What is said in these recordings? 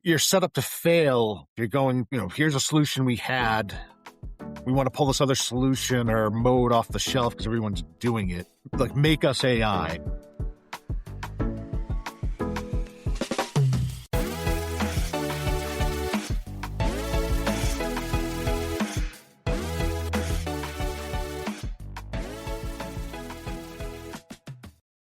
you're set up to fail. You're going, here's a solution we had. We want to pull this other solution or mode off the shelf because everyone's doing it. Like, make us AI.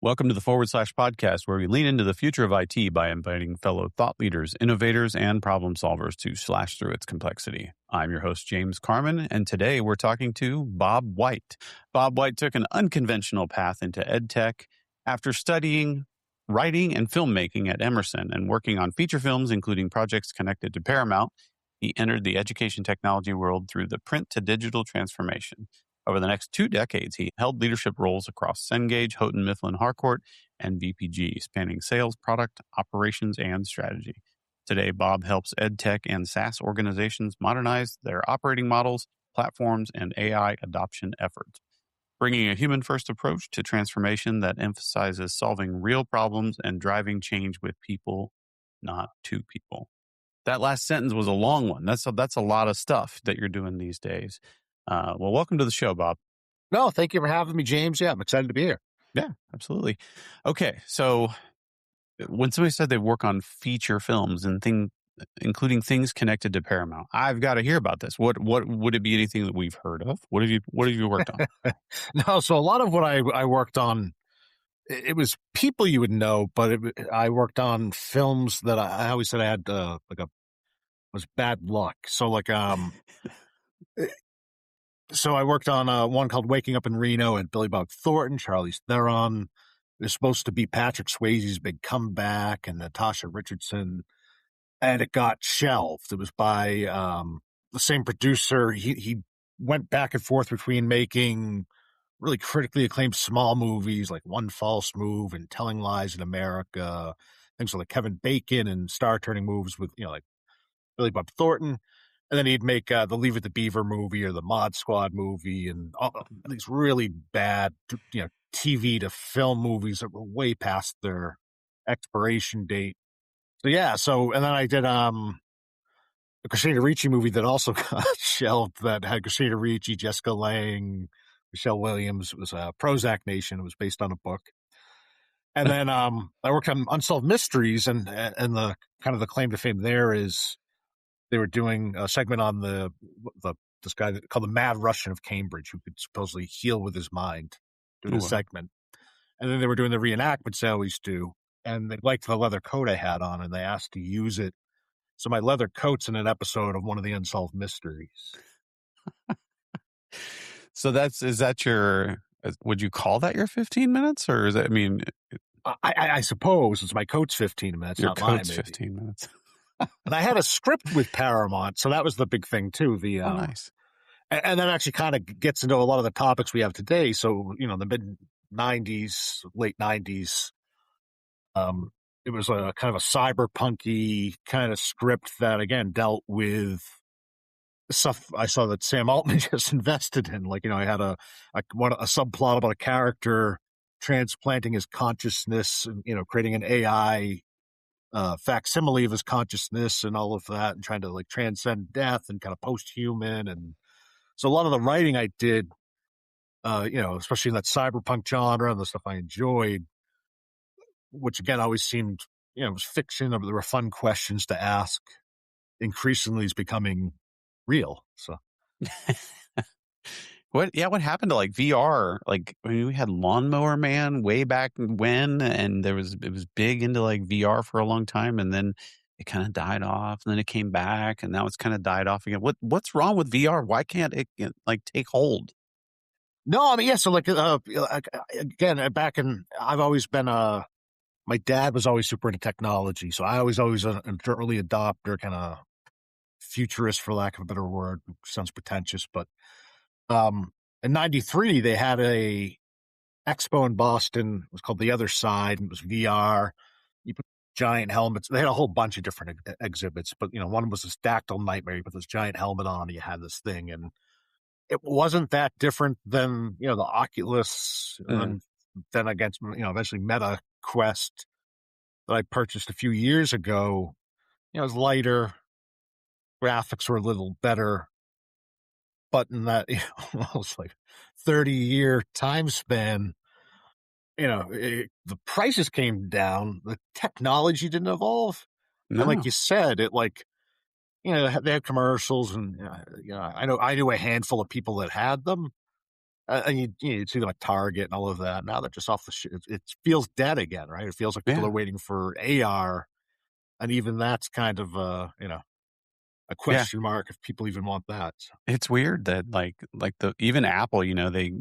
Welcome to the / podcast, where we lean into the future of IT by inviting fellow thought leaders, innovators, and problem solvers to slash through its complexity. I'm your host, James Carman, and today we're talking to Bob White. Bob White took an unconventional path into EdTech after studying writing and filmmaking at Emerson and working on feature films, including projects connected to Paramount. He entered the education technology world through the print to digital transformation. Over the next 2 decades, he held leadership roles across Cengage, Houghton Mifflin Harcourt, and VPG, spanning sales, product, operations, and strategy. Today, Bob helps EdTech and SaaS organizations modernize their operating models, platforms, and AI adoption efforts, bringing a human-first approach to transformation that emphasizes solving real problems and driving change with people, not to people. That last sentence was a long one. That's a lot of stuff that you're doing these days. Well, welcome to the show, Bob. No, thank you for having me, James. Yeah, I'm excited to be here. Yeah, absolutely. Okay, so when somebody said they work on feature films and including things connected to Paramount, I've got to hear about this. What would it be? Anything that we've heard of? What have you worked on? No, so a lot of what I worked on, it was people you would know, but I worked on films that I always said I had was bad luck. So So I worked on one called Waking Up in Reno and Billy Bob Thornton, Charlize Theron. It was supposed to be Patrick Swayze's big comeback and Natasha Richardson, and it got shelved. It was by the same producer. He went back and forth between making really critically acclaimed small movies like One False Move and Telling Lies in America, things like Kevin Bacon and star-turning moves with like Billy Bob Thornton. And then he'd make the Leave It to Beaver movie or the Mod Squad movie and all these really bad, TV to film movies that were way past their expiration date. So and then I did a Christina Ricci movie that also got shelved that had Christina Ricci, Jessica Lange, Michelle Williams. It was Prozac Nation. It was based on a book. And then I worked on Unsolved Mysteries, and the kind of the claim to fame there is they were doing a segment on this guy called the Mad Russian of Cambridge, who could supposedly heal with his mind, doing a segment. And then they were doing the reenactments they always do. And they liked the leather coat I had on, and they asked to use it. So my leather coat's in an episode of one of the Unsolved Mysteries. So would you call that your 15 minutes? Or is that, I suppose it's my coat's 15 minutes. Your not coat's mine, 15 minutes. And I had a script with Paramount, so that was the big thing too. Nice. And that actually kind of gets into a lot of the topics we have today. So, the mid 90s, late 90s, it was a kind of a cyberpunky kind of script that again dealt with stuff I saw that Sam Altman just invested in. I had a subplot about a character transplanting his consciousness and, creating an AI facsimile of his consciousness and all of that, and trying to transcend death and kind of post-human. And so a lot of the writing I did, especially in that cyberpunk genre and the stuff I enjoyed, which again always seemed, it was fiction, but there were fun questions to ask, increasingly is becoming real. So What happened to VR? We had Lawnmower Man way back when, and it was big into VR for a long time, and then it kind of died off, and then it came back, and now it's kind of died off again. What's wrong with VR? Why can't it take hold? No, So again, I've always been my dad was always super into technology, so I was always an early adopter, kind of futurist, for lack of a better word. Sounds pretentious, but in 93, they had a expo in Boston. It was called The Other Side, and it was VR. You put giant helmets. They had a whole bunch of different exhibits, but one was this dactyl nightmare. You put this giant helmet on, and you had this thing, and it wasn't that different than the Oculus, and then against eventually Meta Quest that I purchased a few years ago. it was lighter, graphics were a little better, but in that almost like 30-year time span, the prices came down, the technology didn't evolve, and like No. you said, it like they had commercials, and I knew a handful of people that had them, and you'd see them at Target and all of that. Now they're just off the shit. It feels dead again, right? It feels like people are Yeah. waiting for AR, and even that's kind of a Yeah. question mark if people even want that. So, It's weird that like the even Apple, they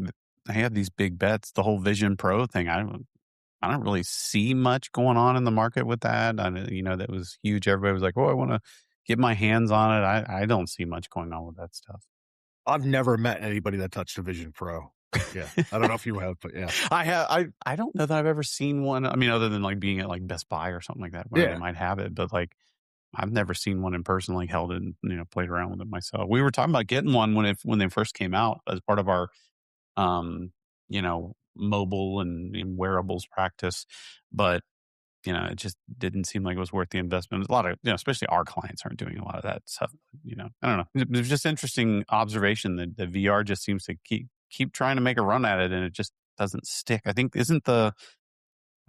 have these big bets, the whole Vision Pro thing. I don't really see much going on in the market with that. That was huge. Everybody was like, "Oh, I want to get my hands on it." I don't see much going on with that stuff. I've never met anybody that touched a Vision Pro. Yeah, I don't know if you have, but yeah, I have. I don't know that I've ever seen one. I mean, other than like being at like Best Buy or something like that, where they yeah. might have it, but like I've never seen one in person, like held it and played around with it myself. We were talking about getting one when they first came out as part of our mobile and wearables practice, but it just didn't seem like it was worth the investment. A lot of especially our clients aren't doing a lot of that stuff. I don't know. It was just interesting observation that the VR just seems to keep trying to make a run at it, and it just doesn't stick. I think isn't the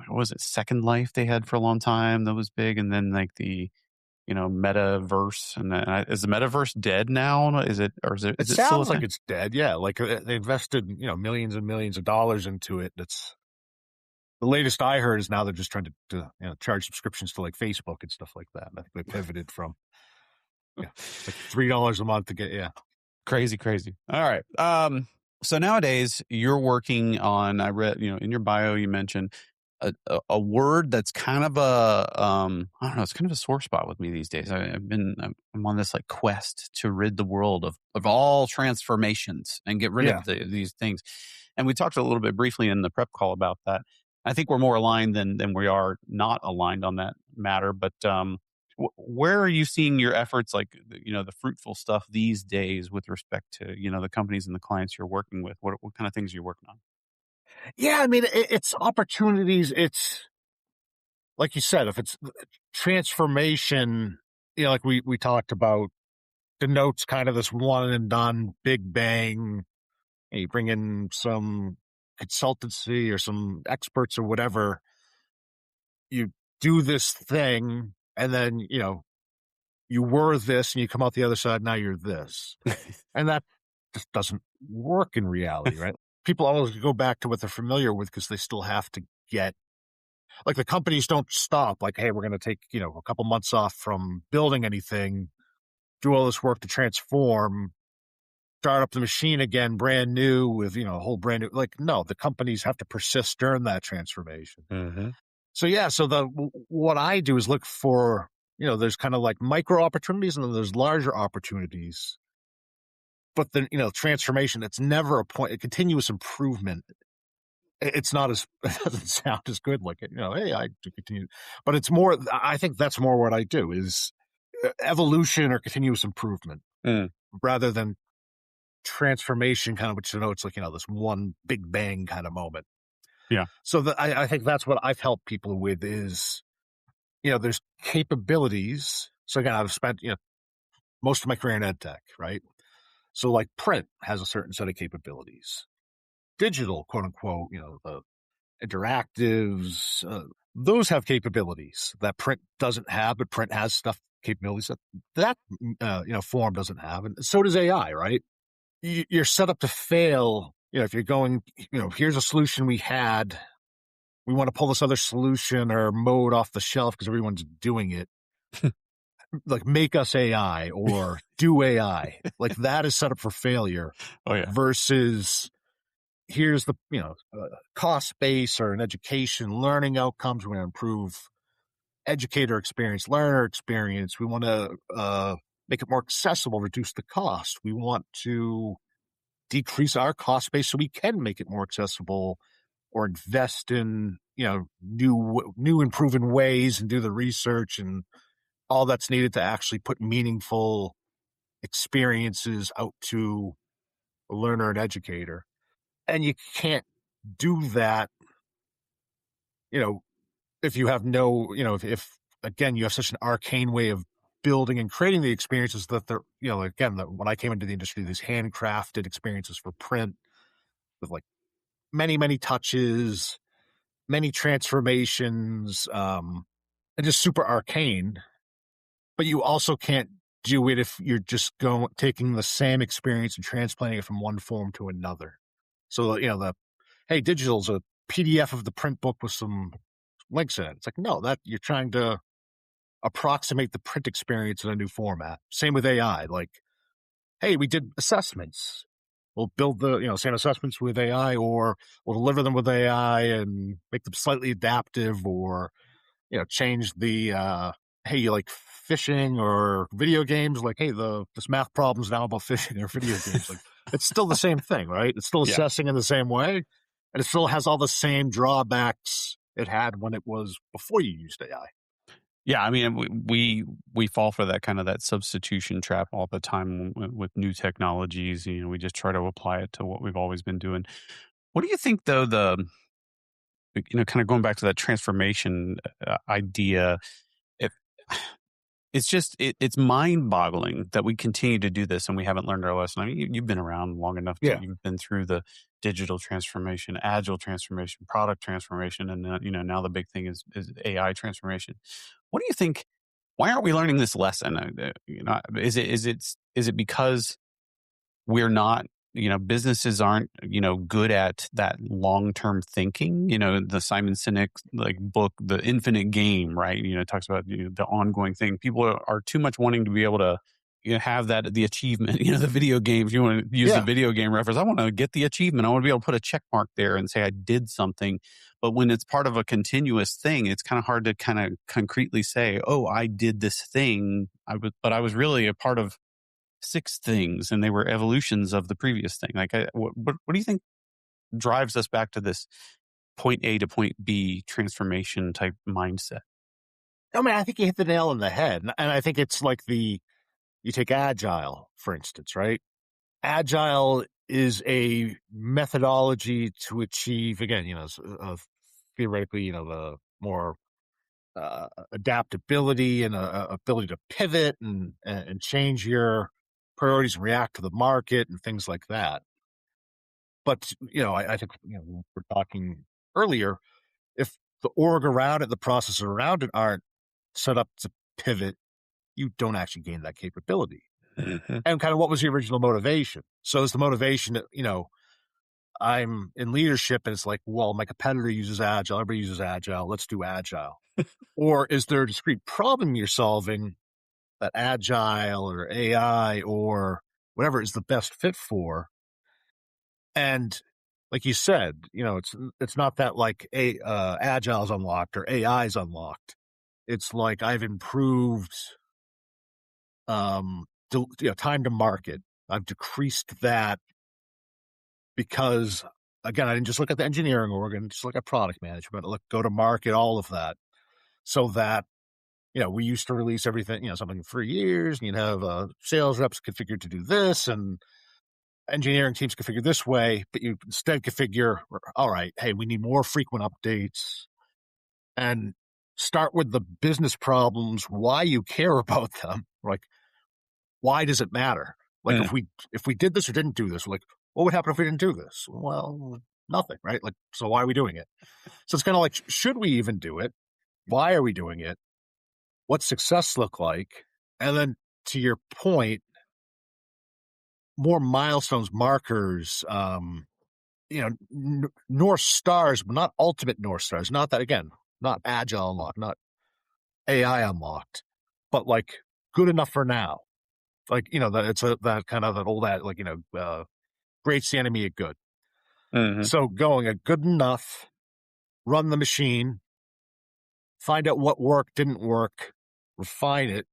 what was it Second Life they had for a long time that was big, and then like the metaverse, and then is the metaverse dead now? Is it or It is it still a sounds like thing? it's dead. Yeah, like they invested millions and millions of dollars into it. That's the latest I heard is now they're just trying to charge subscriptions to like Facebook and stuff like that. I think they pivoted from like $3 a month to get Crazy, crazy. All right. So nowadays you're working on, I read, in your bio, you mentioned a word that's kind of I don't know, it's kind of a sore spot with me these days. I'm on this like quest to rid the world of all transformations and get rid yeah. of these things. And we talked a little bit briefly in the prep call about that. I think we're more aligned than we are not aligned on that matter. But where are you seeing your efforts, like the fruitful stuff these days with respect to the companies and the clients you're working with? What kind of things are you working on? Yeah, I mean, it's opportunities. It's like you said, if it's transformation, like we talked about, denotes kind of this one and done, big bang. You bring in some consultancy or some experts or whatever. You do this thing, and then you were this, and you come out the other side. Now you're this, and that just doesn't work in reality, right? People always go back to what they're familiar with because they still have to get like the companies don't stop. Like, hey, we're going to take a couple months off from building anything, do all this work to transform, start up the machine again, brand new with a whole brand new. Like, no, the companies have to persist during that transformation. Mm-hmm. So yeah, so what I do is look for there's kind of like micro opportunities and then there's larger opportunities. But then transformation, it's never a continuous improvement. It's not as it doesn't sound as good like hey, I do continue, but it's more. I think that's more what I do is evolution or continuous improvement Mm. rather than transformation, kind of, which it's like this one big bang kind of moment. Yeah. So I think that's what I've helped people with is there's capabilities. So again, I've spent most of my career in ed tech, right? So like print has a certain set of capabilities. Digital, quote unquote, the interactives, those have capabilities that print doesn't have, but print has capabilities that form doesn't have, and so does AI, right? You're set up to fail. If you're going, here's a solution we had, we want to pull this other solution or mode off the shelf because everyone's doing it. Like make us AI or do AI. Like that is set up for failure. Oh yeah. Versus here's the cost base or an education learning outcomes. We want to improve educator experience, learner experience. We want to make it more accessible, reduce the cost. We want to decrease our cost base so we can make it more accessible or invest in new and proven ways and do the research and all that's needed to actually put meaningful experiences out to a learner and educator. And you can't do that, if you have no, if again, you have such an arcane way of building and creating the experiences that they're, again, when I came into the industry, these handcrafted experiences for print with like many, many touches, many transformations, and just super arcane. But you also can't do it if you're just taking the same experience and transplanting it from one form to another. So, hey, digital's a PDF of the print book with some links in it. It's like, no, that you're trying to approximate the print experience in a new format. Same with AI. Like, hey, we did assessments. We'll build the, same assessments with AI, or we'll deliver them with AI and make them slightly adaptive, or, change the, hey, you like fishing or video games? Like, hey, this math problem is now about fishing or video games. Like, it's still the same thing, right? It's still Yeah. assessing in the same way, and it still has all the same drawbacks it had when it was before you used AI. Yeah, I mean, we fall for that substitution trap all the time with new technologies. We just try to apply it to what we've always been doing. What do you think, though? Kind of going back to that transformation idea, if it's mind-boggling that we continue to do this and we haven't learned our lesson. I mean, you've been around long enough that you've been through the digital transformation, agile transformation, product transformation, and now the big thing is AI transformation. What do you think? Why aren't we learning this lesson? Is it because we're not, businesses aren't, good at that long-term thinking? The Simon Sinek book, The Infinite Game, right? It talks about the ongoing thing. People are too much wanting to be able to have the achievement, the video games. You want to use the video game reference. I want to get the achievement. I want to be able to put a check mark there and say I did something. But when it's part of a continuous thing, it's kind of hard to kind of concretely say, oh, I did this thing. But I was really a part of 6 things, and they were evolutions of the previous thing. Like, what do you think drives us back to this point A to point B transformation type mindset? I mean, I think you hit the nail on the head. And I think it's like you take Agile, for instance, right? Agile is a methodology to achieve, again, theoretically, the more adaptability and ability to pivot and change your priorities and react to the market and things like that. But, I think, we're talking earlier, if the org around it, the processes around it aren't set up to pivot, you don't actually gain that capability. Mm-hmm. And kind of what was the original motivation? So is the motivation that, I'm in leadership and it's like, well, my competitor uses Agile, everybody uses Agile, let's do Agile. Or is there a discrete problem you're solving that Agile or AI or whatever is the best fit for? And like you said, it's not that like Agile is unlocked or AI is unlocked. It's like I've improved time to market. I've decreased that because, again, I didn't just look at the engineering org and just look at product management, go to market, all of that. So that, we used to release everything, something for years, and you'd have sales reps configured to do this and engineering teams configured this way, but you instead configure, all right, hey, we need more frequent updates, and start with the business problems, why you care about them. Like, why does it matter? Like, if we did this or didn't do this, like, what would happen if we didn't do this? Well, nothing, right? Like, so why are we doing it? So it's kind of like, should we even do it? Why are we doing it? What's success look like? And then, to your point, more milestones, markers, North Stars, but not ultimate North Stars. Not that, again, not Agile unlocked, not AI unlocked, but like good enough for now. Like, that it's that kind of that old, like, great's the enemy of good. Mm-hmm. So going a good enough, run the machine, find out what worked, didn't work, refine it.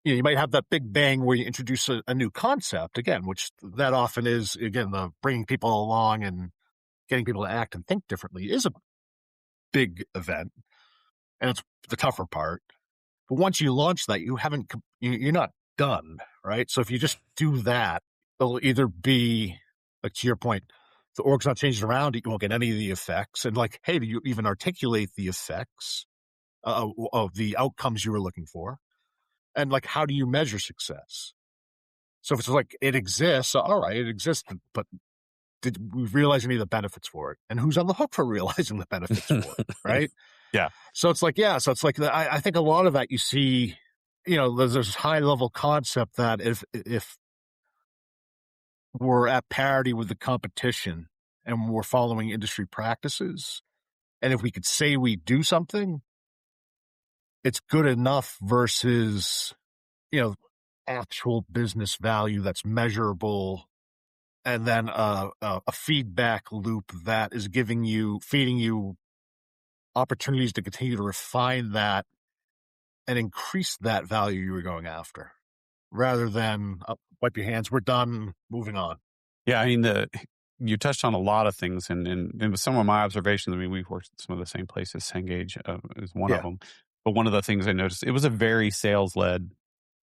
You might have that big bang where you introduce a new concept again, which that often is, again, the bringing people along and getting people to act and think differently is a big event, and it's the tougher part. But once you launch that, you're not done, right? So if you just do that, it'll either be, like, to your point, the org's not changing around it, you won't get any of the effects. And like, hey, do you even articulate the effects of the outcomes you were looking for? And like, how do you measure success? So if it's like, it exists, all right, it exists, but did we realize any of the benefits for it? And who's on the hook for realizing the benefits for it, right? Yeah. So it's like, so it's like, I think a lot of that you see, there's this high level concept that if we're at parity with the competition and we're following industry practices, and if we could say we do something, it's good enough versus, actual business value that's measurable, and then a feedback loop that is feeding you opportunities to continue to refine that and increase that value you were going after, rather than wipe your hands, we're done, moving on. Yeah, I mean, you touched on a lot of things, and with some of my observations, I mean, we've worked at some of the same places. Cengage is one of them. But one of the things I noticed, it was a very sales-led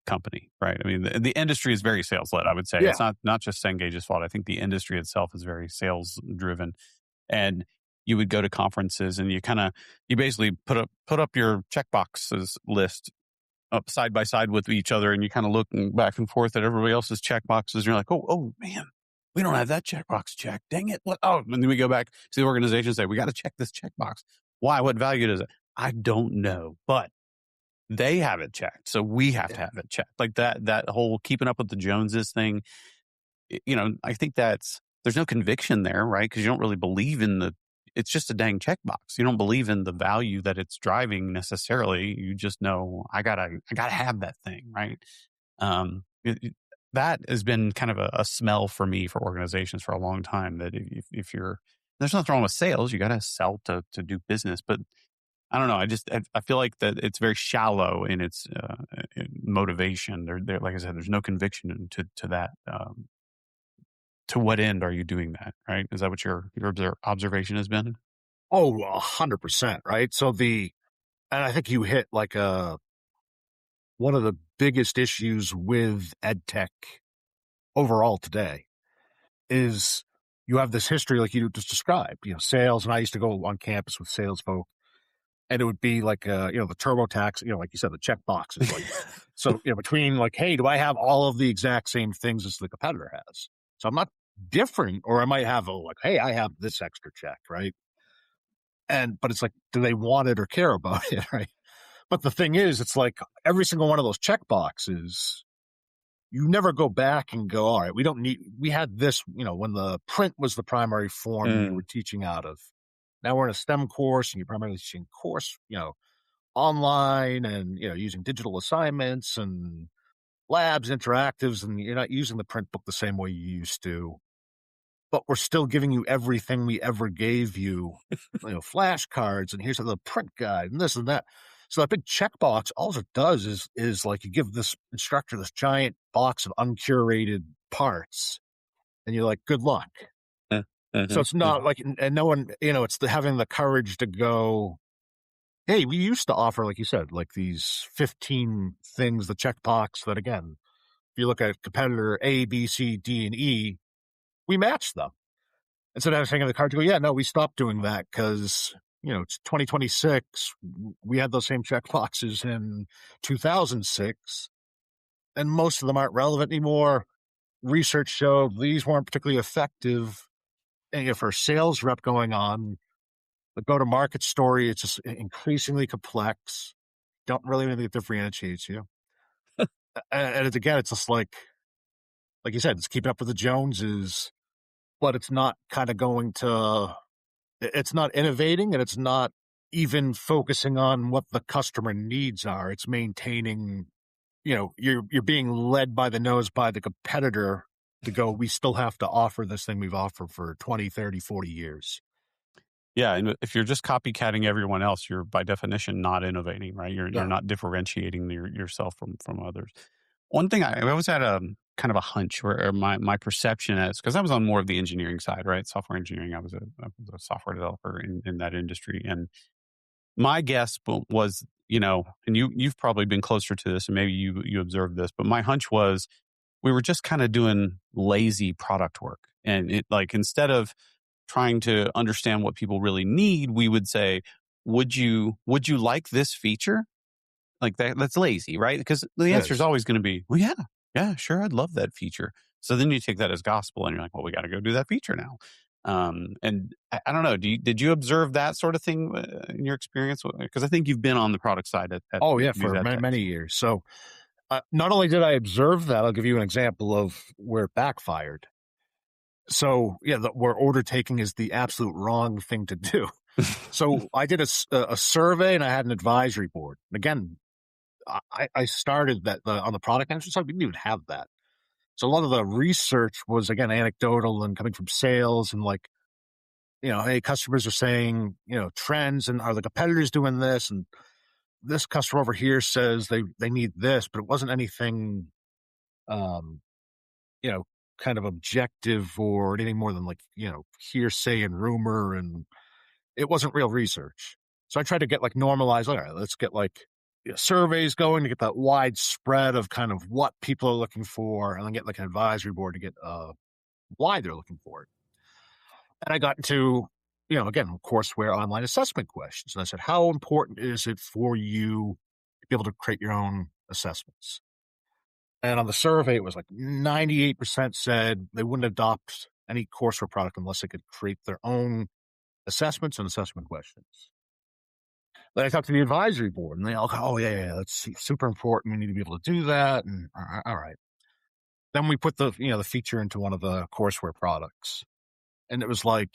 company, right? I mean, the industry is very sales-led, I would say. Yeah. It's not just Cengage's fault. I think the industry itself is very sales-driven. And you would go to conferences and you basically put up your checkboxes list up side by side with each other, and you kind of looking back and forth at everybody else's checkboxes. And you're like, oh man, we don't have that checkbox checked. Dang it. What? Oh, and then we go back to the organization and say, we got to check this checkbox. Why? What value does it? I don't know, but they have it checked. So we have to have it checked. Like that whole keeping up with the Joneses thing, I think there's no conviction there, right? Because you don't really believe it's just a dang checkbox. You don't believe in the value that it's driving necessarily. You just know I gotta have that thing, right? That has been kind of a smell for me for organizations for a long time. That if there's nothing wrong with sales, you got to sell to do business. But I don't know. I feel like that it's very shallow in its motivation. There, like I said, there's no conviction to that. To what end are you doing that? Right? Is that what your observation has been? Oh, 100%. Right. So and I think you hit like one of the biggest issues with ed tech overall today is you have this history like you just described, sales. And I used to go on campus with sales folk, and it would be like, the TurboTax, like you said, the check boxes. Like, so, between like, hey, do I have all of the exact same things as the competitor has? So I'm not different, or I might have hey, I have this extra check, right? But it's like, do they want it or care about it, right? But the thing is, it's like every single one of those check boxes, you never go back and go, all right, we had this, when the print was the primary form you were teaching out of. Now we're in a STEM course and you're primarily teaching course, online and, using digital assignments and labs, interactives, and you're not using the print book the same way you used to. But we're still giving you everything we ever gave you, flashcards, and here's the print guide and this and that. So that big checkbox, all it does is like you give this instructor this giant box of uncurated parts, and you're like, good luck. So it's not like, and no one, it's having the courage to go, hey, we used to offer, like you said, like these 15 things, the checkbox that, again, if you look at competitor A, B, C, D, and E, we match them. Instead of having the card to go, yeah, no, we stopped doing that because, it's 2026. We had those same checkboxes in 2006, and most of them aren't relevant anymore. Research showed these weren't particularly effective. And for a sales rep going on, the go-to-market story, it's just increasingly complex. Don't really know anything that differentiates you. And again, it's just like you said, it's keeping up with the Joneses, but it's not kind of it's not innovating, and it's not even focusing on what the customer needs are. It's maintaining, you're being led by the nose by the competitor to go, we still have to offer this thing we've offered for 20, 30, 40 years. Yeah, and if you're just copycatting everyone else, you're by definition not innovating, right? You're not differentiating yourself from others. One thing I always had a kind of a hunch, or my perception is, because I was on more of the engineering side, right? Software engineering. I was a software developer in that industry, and my guess was, and you've probably been closer to this, and maybe you observed this, but my hunch was we were just kind of doing lazy product work, and it, like, instead of trying to understand what people really need, we would say, would you like this feature? like that's lazy, right? Because the It answer is is. always going to be, well, yeah, sure, I'd love that feature. So then you take that as gospel, and you're like, well, we got to go do that feature now. And I don't know. Did you observe that sort of thing in your experience? Because I think you've been on the product side at Oh yeah, these for ad many, techs. many years. So not only did I observe that, I'll give you an example of where it backfired. So yeah, where order taking is the absolute wrong thing to do. So I did a survey and I had an advisory board. And again, I started that on the product management side. We didn't even have that. So a lot of the research was again anecdotal and coming from sales and like, hey, customers are saying, trends and are the competitors doing this? And this customer over here says they need this, but it wasn't anything, um, you know, kind of objective or anything more than like, hearsay and rumor. And it wasn't real research. So I tried to get like normalized. All right, let's get like surveys going to get that wide spread of kind of what people are looking for, and then get like an advisory board to get why they're looking for it. And I got into, again, courseware online assessment questions. And I said, how important is it for you to be able to create your own assessments? And on the survey, it was like 98% said they wouldn't adopt any courseware product unless they could create their own assessments and assessment questions. Then I talked to the advisory board, and they all go, "Oh yeah, that's super important. We need to be able to do that." And all right. Then we put the feature into one of the courseware products, and it was like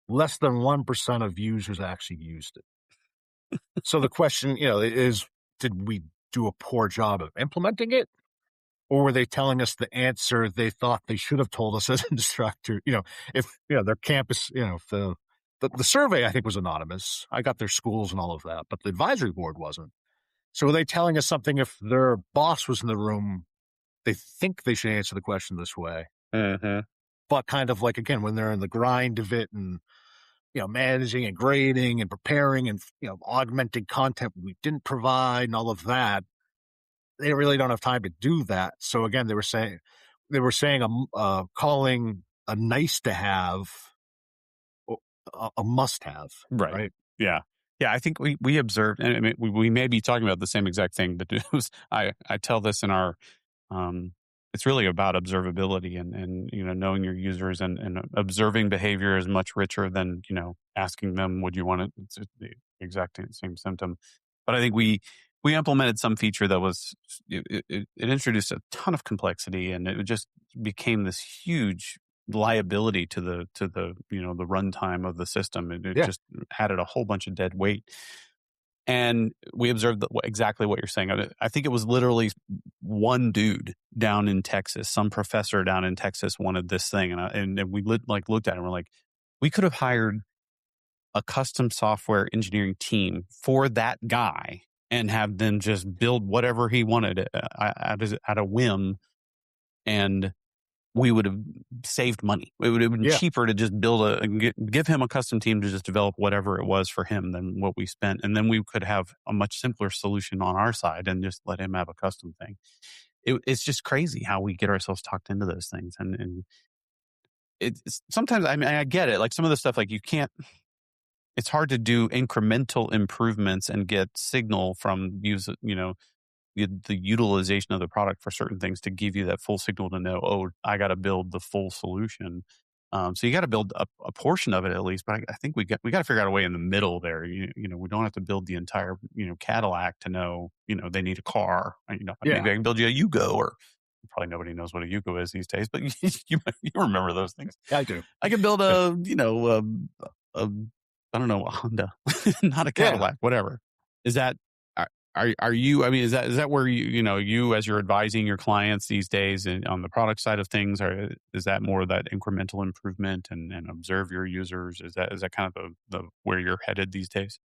less than 1% of users actually used it. So the question, is, did we do a poor job of implementing it, or were they telling us the answer they thought they should have told us as an instructor? If their campus, if the survey I think was anonymous. I got their schools and all of that, but the advisory board wasn't. So were they telling us something if their boss was in the room? They think they should answer the question this way, Mm-hmm. but kind of like again when they're in the grind of it and managing and grading and preparing and augmenting content we didn't provide and all of that, they really don't have time to do that. So again, they were saying calling a nice to have a must have, Right. right? Yeah. Yeah. I think we observed, and I mean, we may be talking about the same exact thing, but I tell this in our, it's really about observability and knowing your users and observing behavior is much richer than, asking them, would you want it? It's the exact same symptom. But I think we implemented some feature that was, it introduced a ton of complexity, and it just became this huge liability to the the runtime of the system. It Yeah. just added a whole bunch of dead weight. And we observed exactly what you're saying. I think it was literally one dude down in Texas, some professor down in Texas wanted this thing, and we looked at it and we're like, we could have hired a custom software engineering team for that guy and have them just build whatever he wanted at a whim, and we would have saved money. It would have been Yeah. cheaper to just give him a custom team to just develop whatever it was for him than what we spent. And then we could have a much simpler solution on our side and just let him have a custom thing. It's just crazy how we get ourselves talked into those things. And it's sometimes, I mean, I get it. Like some of the stuff, like it's hard to do incremental improvements and get signal from the utilization of the product for certain things to give you that full signal to know, oh, I got to build the full solution. So you got to build a portion of it at least, but I think we got to figure out a way in the middle there. We don't have to build the entire Cadillac to know they need a car. Yeah. Maybe I can build you a Yugo, or probably nobody knows what a Yugo is these days, but you remember those things. I do. I can build a I don't know, a Honda, not a Yeah. Cadillac, whatever. Is that are you? I mean, is that where you as you're advising your clients these days and on the product side of things, or is that more of that incremental improvement and observe your users? Is that kind of the where you're headed these days?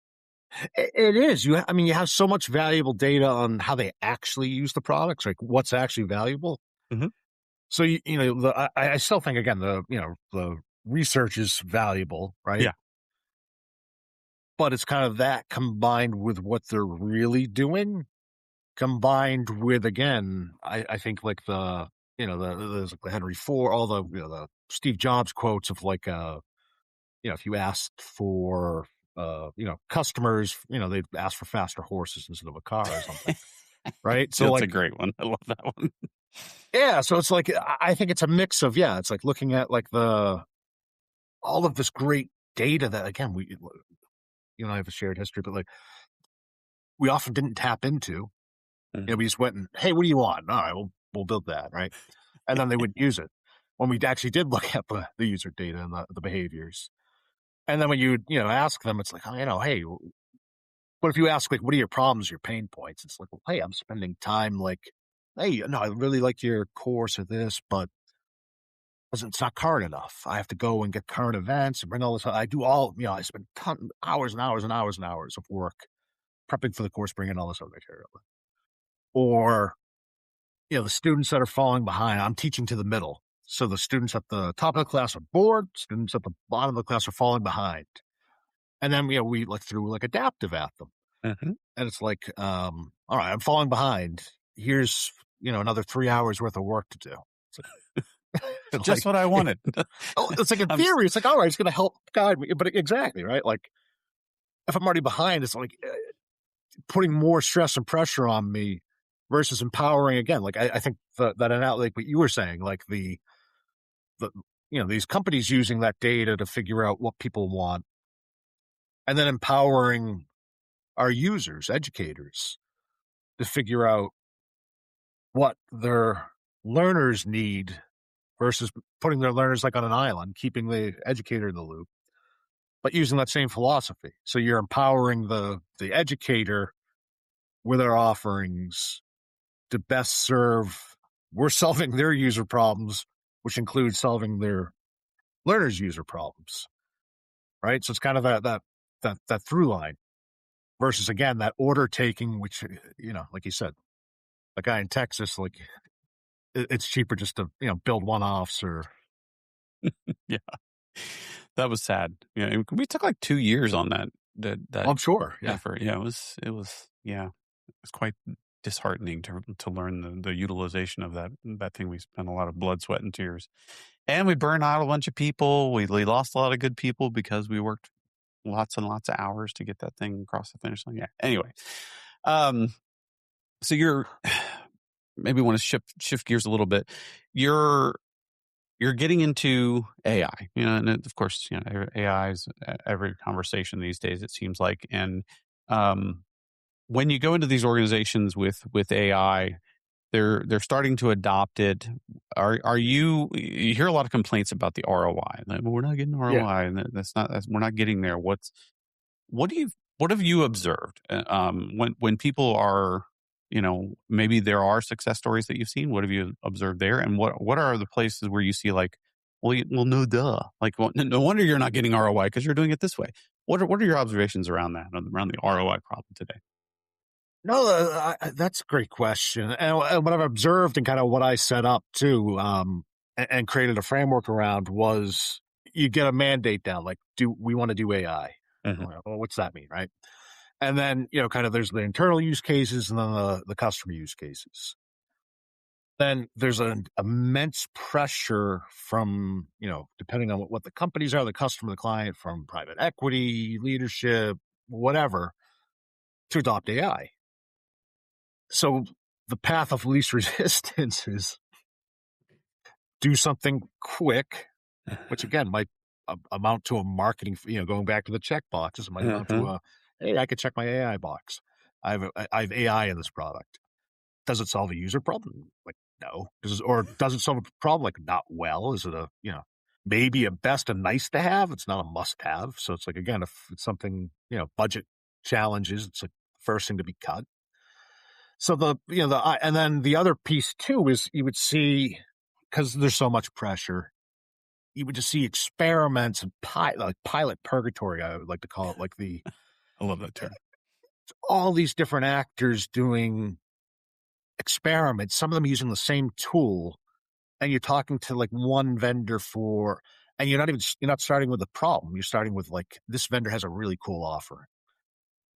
It is. You have so much valuable data on how they actually use the products, like what's actually valuable. Mm-hmm. So I still think again the research is valuable, right? Yeah. But it's kind of that combined with what they're really doing, combined with again, I think like there's like the Henry Ford, all the the Steve Jobs quotes of like if you asked for customers, they'd ask for faster horses instead of a car or something, right? So That's a like, great one. I love that one. yeah, so it's like I think it's a mix of, yeah, it's like looking at like all of this great data that, again, I have a shared history, but like we often didn't tap into. We just went and, hey, what do you want? All right, we'll build that, right? And then they would use it when we actually did look at the user data and the behaviors. And then when you ask them, it's like, oh, hey, what if you ask, like, what are your problems, your pain points? It's like, well, hey, I'm spending time like, hey, no, I really like your course or this, but it's not current enough. I have to go and get current events and bring all this. I do all, I spend hours and hours and hours and hours of work prepping for the course, bringing all this other material. Or, the students that are falling behind, I'm teaching to the middle. So the students at the top of the class are bored, students at the bottom of the class are falling behind. And then, we like threw like adaptive at them. Mm-hmm. And it's like, all right, I'm falling behind. Here's, another 3 hours worth of work to do. It's Just like, what I wanted. it's like in theory, it's like, all right, it's going to help guide me. But exactly, right? Like if I'm already behind, it's like putting more stress and pressure on me versus empowering again. Like I think that like what you were saying, like the these companies using that data to figure out what people want and then empowering our users, educators, to figure out what their learners need versus putting their learners like on an island, keeping the educator in the loop, but using that same philosophy. So you're empowering the educator with our offerings to best serve. We're solving their user problems, which includes solving their learners' user problems, right? So it's kind of that through line versus, again, that order taking, which, like you said, the guy in Texas, like it's cheaper just to, build one-offs or. Yeah. That was sad. We took like 2 years on that I'm sure. Yeah. effort. Yeah, it was quite disheartening to learn the utilization of that thing. We spent a lot of blood, sweat, and tears, and we burned out a bunch of people. We lost a lot of good people because we worked lots and lots of hours to get that thing across the finish line. Yeah. Anyway, so you're maybe want to shift gears a little bit. You're getting into AI, and of course, AI is every conversation these days, it seems like. And when you go into these organizations with AI, they're starting to adopt it. You hear a lot of complaints about the ROI. Like, well, we're not getting ROI, and we're not getting there. What have you observed when people are, maybe there are success stories that you've seen? What have you observed there? And what are the places where you see like, well, no, duh. Like, well, no wonder you're not getting ROI because you're doing it this way. What are your observations around that, around the ROI problem today? No, that's a great question. And what I've observed and kind of what I set up too, and created a framework around was you get a mandate down, like, do we want to do AI? Mm-hmm. Well, what's that mean, right? And then, kind of there's the internal use cases and then the customer use cases. Then there's an immense pressure from, depending on what the companies are, the customer, the client, from private equity, leadership, whatever, to adopt AI. So the path of least resistance is do something quick, which again might amount to a marketing, going back to the check boxes, it might amount to a, hey, I could check my AI box. I have AI in this product. Does it solve a user problem? Like, no. Does it solve a problem? Like, not well. Is it maybe a best and nice to have? It's not a must have. So it's like, again, if it's something, budget challenges, it's like the first thing to be cut. So and then the other piece too is you would see, because there's so much pressure, you would just see experiments and like pilot purgatory, I would like to call it, like I love that term. All these different actors doing experiments, some of them using the same tool, and you're talking to like one vendor and you're not starting with a problem. You're starting with like, this vendor has a really cool offer.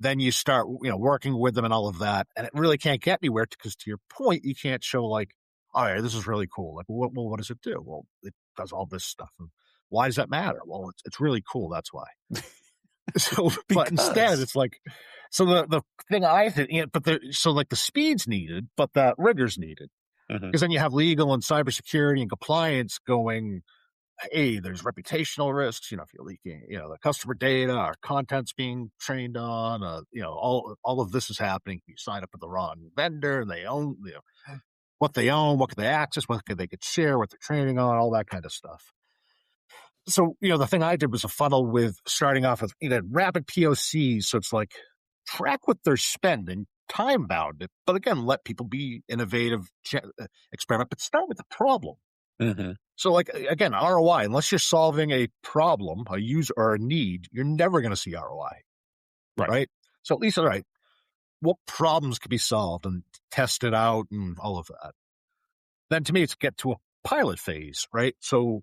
Then you start, working with them and all of that. And it really can't get anywhere because, to your point, you can't show like, all right, this is really cool. Like, what does it do? Well, it does all this stuff. And why does that matter? Well, it's really cool. That's why. So, but instead, Because. it's like, so the thing I think, so like the speed's needed, but that rigor's needed. Mhm. Because then you have legal and cybersecurity and compliance going, hey, there's reputational risks. If you're leaking, the customer data, our content's being trained on, all of this is happening. You sign up with the wrong vendor, and they own, what they own, what can they access, what can they could share, what they're training on, all that kind of stuff. So, the thing I did was a funnel with starting off with rapid POCs. So it's like track what they're spending, time bound it, but again, let people be innovative, experiment, but start with the problem. Mm-hmm. So, like, again, ROI, unless you're solving a problem, a user or a need, you're never going to see ROI, Right. right? So at least, all right, what problems could be solved and test it out and all of that. Then to me, it's get to a pilot phase, right? So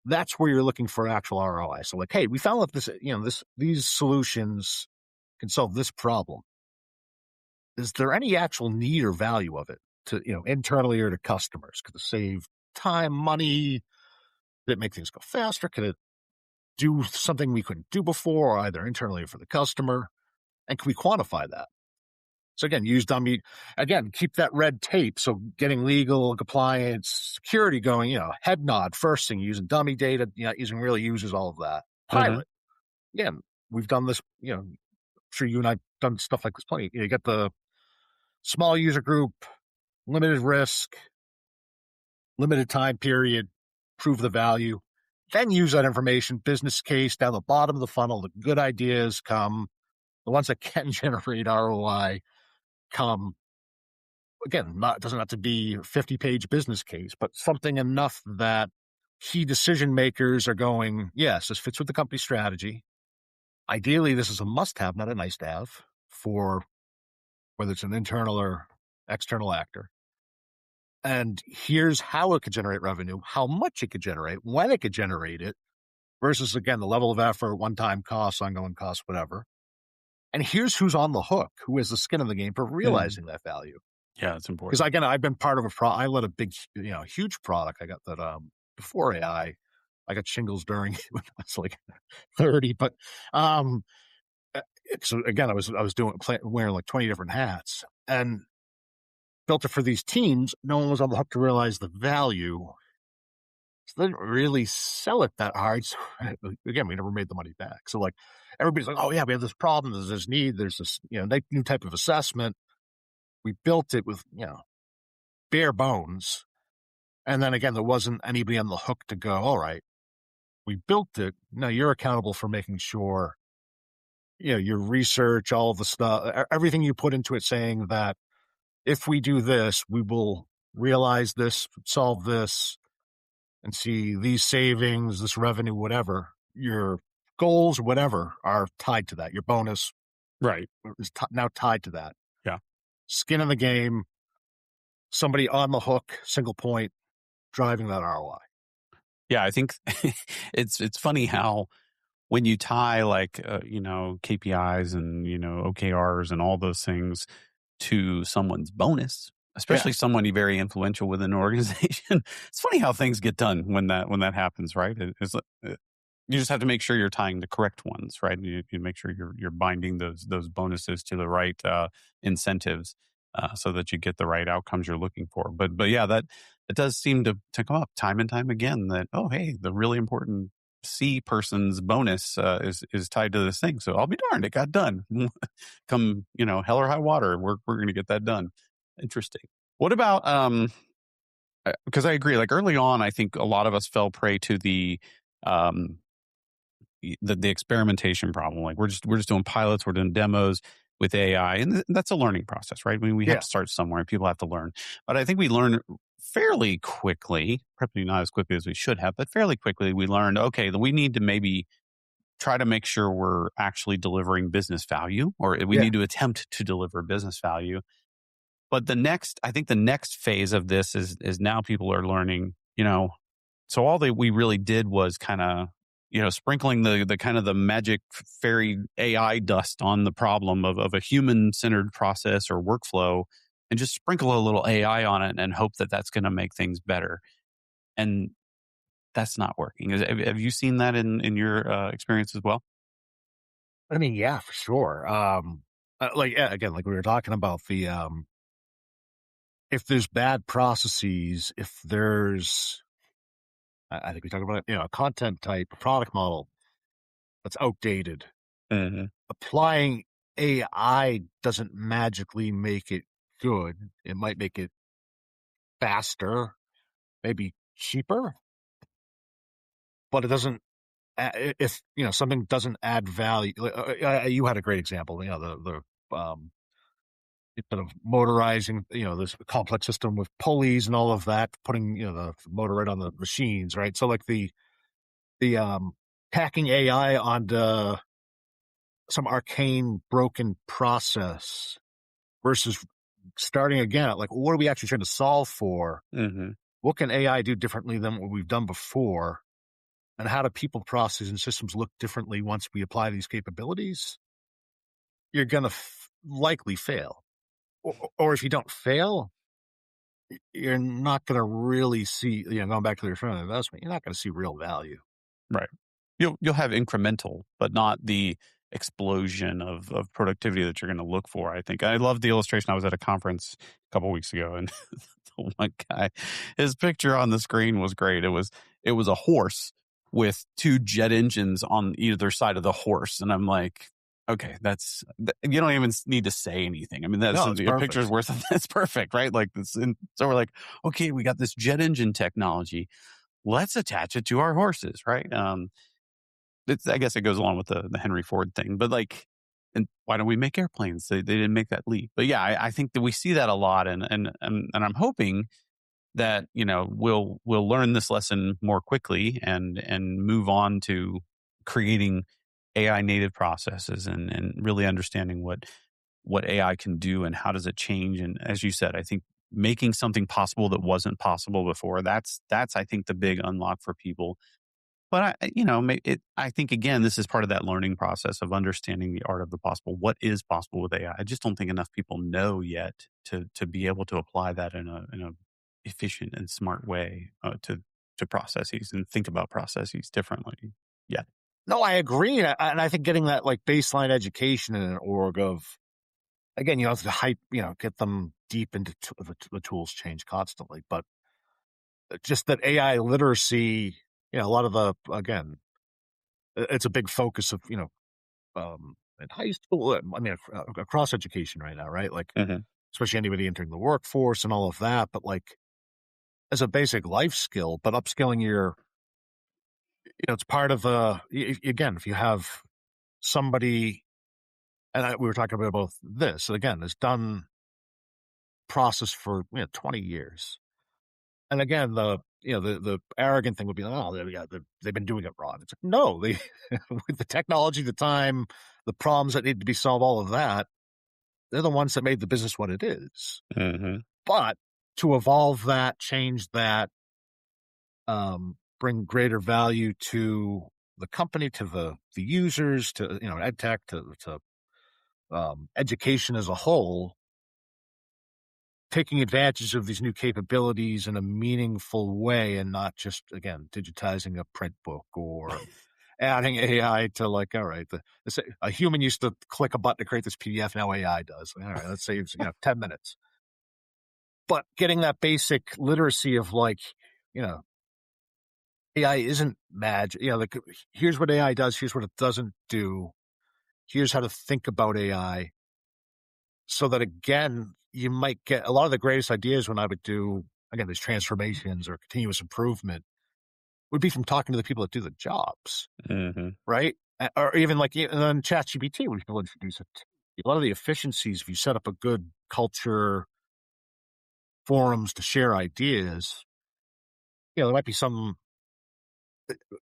that's where you're looking for actual ROI. So like, hey, we found that these solutions can solve this problem. Is there any actual need or value of it to, internally or to customers? Could it save time, money? Did it make things go faster? Could it do something we couldn't do before, either internally or for the customer? And can we quantify that? So again, keep that red tape. So getting legal, compliance, security going, head nod, first thing, using dummy data, using real users, all of that. Pilot. Again, we've done this, I'm sure you and I have done stuff like this plenty. You get the small user group, limited risk, limited time period, prove the value, then use that information, business case down the bottom of the funnel. The good ideas come, the ones that can generate ROI come. Again, it doesn't have to be a 50-page business case, but something enough that key decision makers are going, yes, this fits with the company strategy. Ideally, this is a must-have, not a nice-to-have, for whether it's an internal or external actor. And here's how it could generate revenue, how much it could generate, when it could generate it, versus, again, the level of effort, one-time costs, ongoing costs, whatever. And here's who's on the hook, who has the skin in the game for realizing that value. Yeah, it's Because important. again, I've been part of I led a big, huge product. I got that before AI. I got shingles during when I was like 30. But so again, I was wearing like 20 different hats and built it for these teams. No one was on the hook to realize the value. So they didn't really sell it that hard. So again, we never made the money back. So like everybody's like, oh yeah, we have this problem. There's this need. There's this new type of assessment. We built it with bare bones. And then again, there wasn't anybody on the hook to go, all right, we built it. Now you're accountable for making sure, your research, all of the stuff, everything you put into it saying that if we do this, we will realize this, solve this, and see these savings, this revenue, whatever. Your goals, whatever, are tied to that. Your bonus Right. is now tied to that. Yeah. Skin in the game, somebody on the hook, single point, driving that ROI. Yeah, I think it's funny how when you tie like KPIs and OKRs and all those things to someone's bonus, especially someone very influential within an organization, it's funny how things get done when that happens, right? You just have to make sure you're tying the correct ones, right? You make sure you're binding those bonuses to the right incentives. So that you get the right outcomes you're looking for. But yeah, that it does seem to come up time and time again that, oh, hey, the really important C person's bonus is tied to this thing. So I'll be darned, it got done. Come, hell or high water, we're going to get that done. Interesting. What about, because I agree, like early on, I think a lot of us fell prey to the experimentation problem. Like we're just doing pilots, we're doing demos with AI, and that's a learning process, right? I mean, we have to start somewhere. People have to learn, but I think we learn fairly quickly, probably not as quickly as we should have, but fairly quickly we learned, okay, that we need to maybe try to make sure we're actually delivering business value, or we need to attempt to deliver business value. But I think the next phase of this is now people are learning, so all that we really did was kind of, sprinkling the kind of the magic fairy AI dust on the problem of a human-centered process or workflow, and just sprinkle a little AI on it and hope that that's going to make things better. And that's not working. Have you seen that in your experience as well? I mean, yeah, for sure. Again, like we were talking about if there's bad processes, if there's, I think we talked about, a content type, a product model that's outdated, Hmm. applying AI doesn't magically make it good. It might make it faster, maybe cheaper, but it doesn't. If something doesn't add value, you had a great example. The instead of motorizing, this complex system with pulleys and all of that, putting the motor right on the machines, right? So like the hacking AI onto some arcane broken process versus starting again at like, what are we actually trying to solve for? Hmm. What can AI do differently than what we've done before? And how do people process and systems look differently once we apply these capabilities? You're going to likely fail. Or if you don't fail, you're not going to really see, going back to the return on investment, you're not going to see real value. Right. You'll have incremental, but not the explosion of productivity that you're going to look for. I think I love the illustration. I was at a conference a couple weeks ago, and the one guy, his picture on the screen was great. It was a horse with two jet engines on either side of the horse, and I'm like, okay, you don't even need to say anything. I mean, that's No, it's your picture's perfect. worth. That's perfect, right? Like this, and so we're like, okay, we got this jet engine technology, let's attach it to our horses, right? I guess it goes along with the Henry Ford thing, but like, and why don't we make airplanes? They didn't make that leap, but yeah, I think that we see that a lot, and I'm hoping that we'll learn this lesson more quickly and move on to creating AI native processes and really understanding what AI can do and how does it change. And as you said, I think making something possible that wasn't possible before, that's I think the big unlock for people. But I think again, this is part of that learning process of understanding the art of the possible. What is possible with AI? I just don't think enough people know yet to be able to apply that in a efficient and smart way to processes and think about processes differently. Yeah. No, I agree. And I think getting that like baseline education in an org of, again, you have to hype, get them deep into the tools change constantly, but just that AI literacy, a lot of again, it's a big focus of, in high school, I mean, across education right now, right? Like, Hmm. especially anybody entering the workforce and all of that, but like as a basic life skill, but upskilling it's part of, again, if you have somebody, and we were talking about both this, again, has done process for 20 years. And again, the arrogant thing would be, oh, they've been doing it wrong. It's like, no, they, with the technology, the time, the problems that need to be solved, all of that, they're the ones that made the business what it is. Hmm. But to evolve that, change that, bring greater value to the company, to the users, to ed tech, to education as a whole, taking advantage of these new capabilities in a meaningful way, and not just again digitizing a print book or adding AI to like, all right, a human used to click a button to create this PDF, now AI does. All right, let's say it's 10 minutes. But getting that basic literacy of like, you know, AI isn't magic. Like here's what AI does, here's what it doesn't do, here's how to think about AI. So that again, you might get a lot of the greatest ideas when I would do again these transformations or continuous improvement would be from talking to the people that do the jobs, Hmm. right? Or even like and then ChatGPT, when people introduce it. A lot of the efficiencies, if you set up a good culture forums to share ideas, there might be some